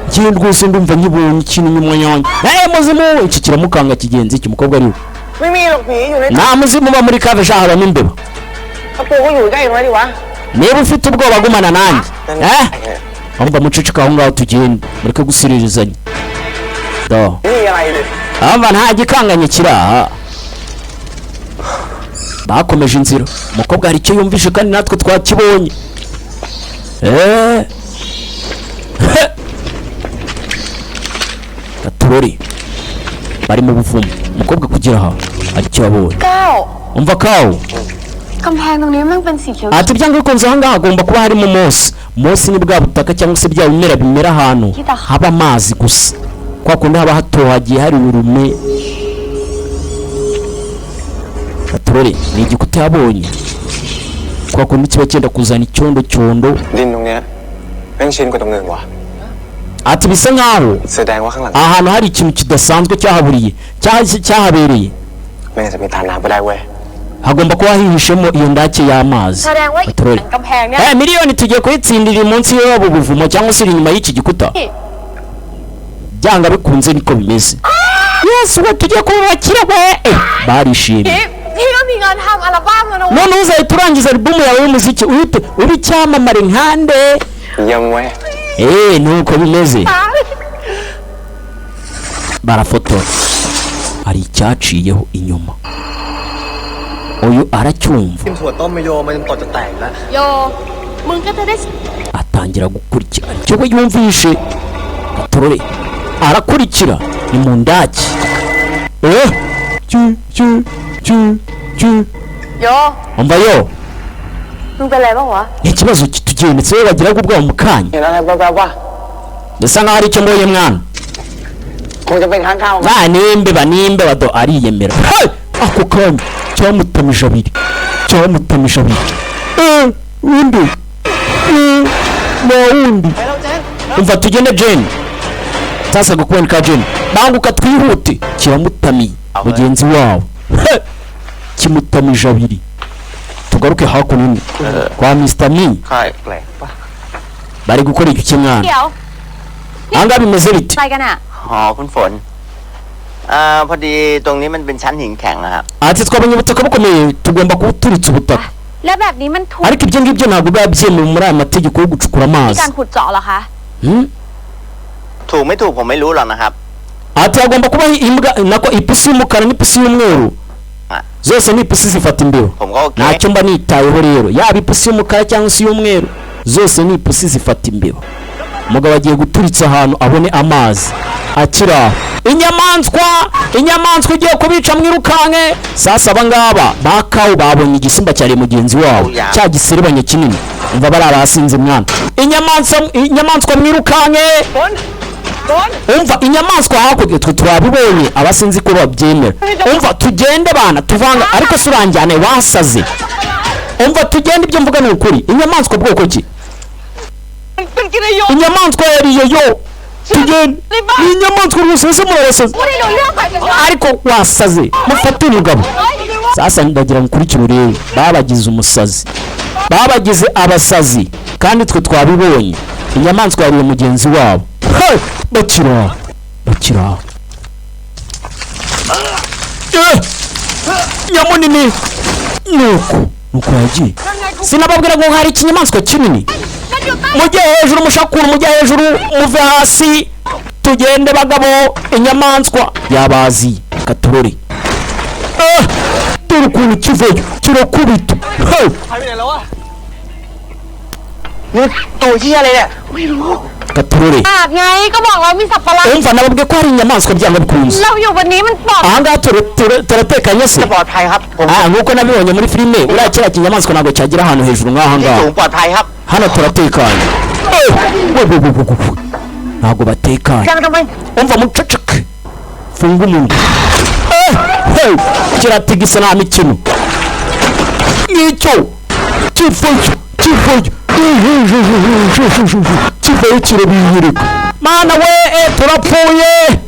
[SPEAKER 4] njyewe rwose ndumva nkibonye ikintu inyuma yanjye muzimu iki kiramukanga kigenzi iki umukobwa ariwe nta muzimu uba muri kave shaha habamo imbeba niba ufite ubwoba gumana nanjye ahubwo muceceka aho ngaho tugende mureke gusirirezanya aba nta gikanganye kiraha bakomeje inzira umukobwa hari icyo yumvishe kandi natwe twakibonye gaturori bari mu buvumo umukobwa kugira aha hari icyo yabonye umva kawo ati byanga bikunze aha ngaha hagomba kuba harimo mose ni bwa butaka cyangwa se bya bimera bimera ahantu haba amazi gusa kwa kundi haba hatohagiye hari urume gaturori ni igikuta yabonye kwa kundi kiba cyenda kuzana icyondo ati bisa nkaho ahantu hari ikintu kidasanzwe cyahaburiye cyahabereye hagomba kuba hihishemo iyo ndake y'amazi miliyoni tugiye kuyitsindira munsi y'ubu buvumo cyangwa se inyuma y'iki gikuta byanga bikunze niko bimeze yesu we tugiye kubakira we barishimye none uzahita urangiza albumu yawe y'umuziki uhite uri icyamamare nkande nuko bimeze barafotora hari icyaciyeho inyuma uyu aracyumva atangira gukurikira icyo we yumvishe gatorore arakurikira ni mu ndake umva yo ikibazo kitugendetse we bagiraga ubwoba mu kanya bisa nkaho ari icyo mboye mwana n'imbeba do ariyemera ako kanya cyamutamije abiri undi wundi umva tugende Jane sasa gukuboneka Jane banguka twihute kiramutamiye mugenzi wabo kimutamije abiri tugaruke hakuno kwa Mr. Me bari gukora iki mwana anga bimeze biti
[SPEAKER 11] คุณฝนพอดีตรงนี้มันเป็นชั้นหินแข็งนะครับ
[SPEAKER 4] ati twabonye ubutaka bukomeye tugomba kubuturitsa ubutaka
[SPEAKER 7] แล้วแบบนี้มันถูก
[SPEAKER 4] ariko ibyo ngibyo ntabwo biba byemewe muri aya mategeko yo gucukura amazi
[SPEAKER 7] การขุดเจาะเหรอคะ
[SPEAKER 11] ถูกไม่ถูกผมไม่รู้หรอกนะครับ
[SPEAKER 4] ati hagomba kuba imbwa nako ipusi y'umukara n'ipusi y'umweru zose ni ipusi zifata imbeba ntacyo mba nitayeho rero yaba ipusi y'umukara cyangwa se y'umweru zose ni ipusi zifata imbeba umugabo agiye guturitsa ahantu abone amazi akira inyamaswa igiye kubica mwirukanke sasa abangaba bakawu babonye igisimba cyari mugenzi wabo cya giserebanye kinini umva bari abasinze mwana inyamaswa mwirukanke umva inyamaswa hakurya twe turabibonye abasinzi ko babyemera umva tugende bana tuvanga ariko suranjyane wasaze umva tugende ibyo mvuga ni ukuri inyamaswa bwoko ki inyamaswa yariyo yo tugende inyamaswa rwose murasaze ariko wasaze mufate umugabo sasa ndagira mukurikire urebe babagize umusazi babagize abasazi kandi twe twabibonye inyamaswa yariye mugenzi wabo bakira nyamunini nuko yagiye sinababwira ngo hari ikinyamaswa kinini mujye hejuru mushakura mujye hejuru muve hasi tugende bagabo inyamaswa yabaziye katurore dore ukuntu kivayo kirakubita katurore umva nababwiye ko hari inyamaswa byanga bikunze ahangaha turatekanye se nkuko nabibonye muri filime uriya kiriya kinyamaswa ntabwo cyagira ahantu hejuru nk'aha ngaha hano turatekanye ntabwo batekanye umva muceceke funga umunwa kiratigisa nta mikino nicyo kivayo kirabiyereka mana we turapfuye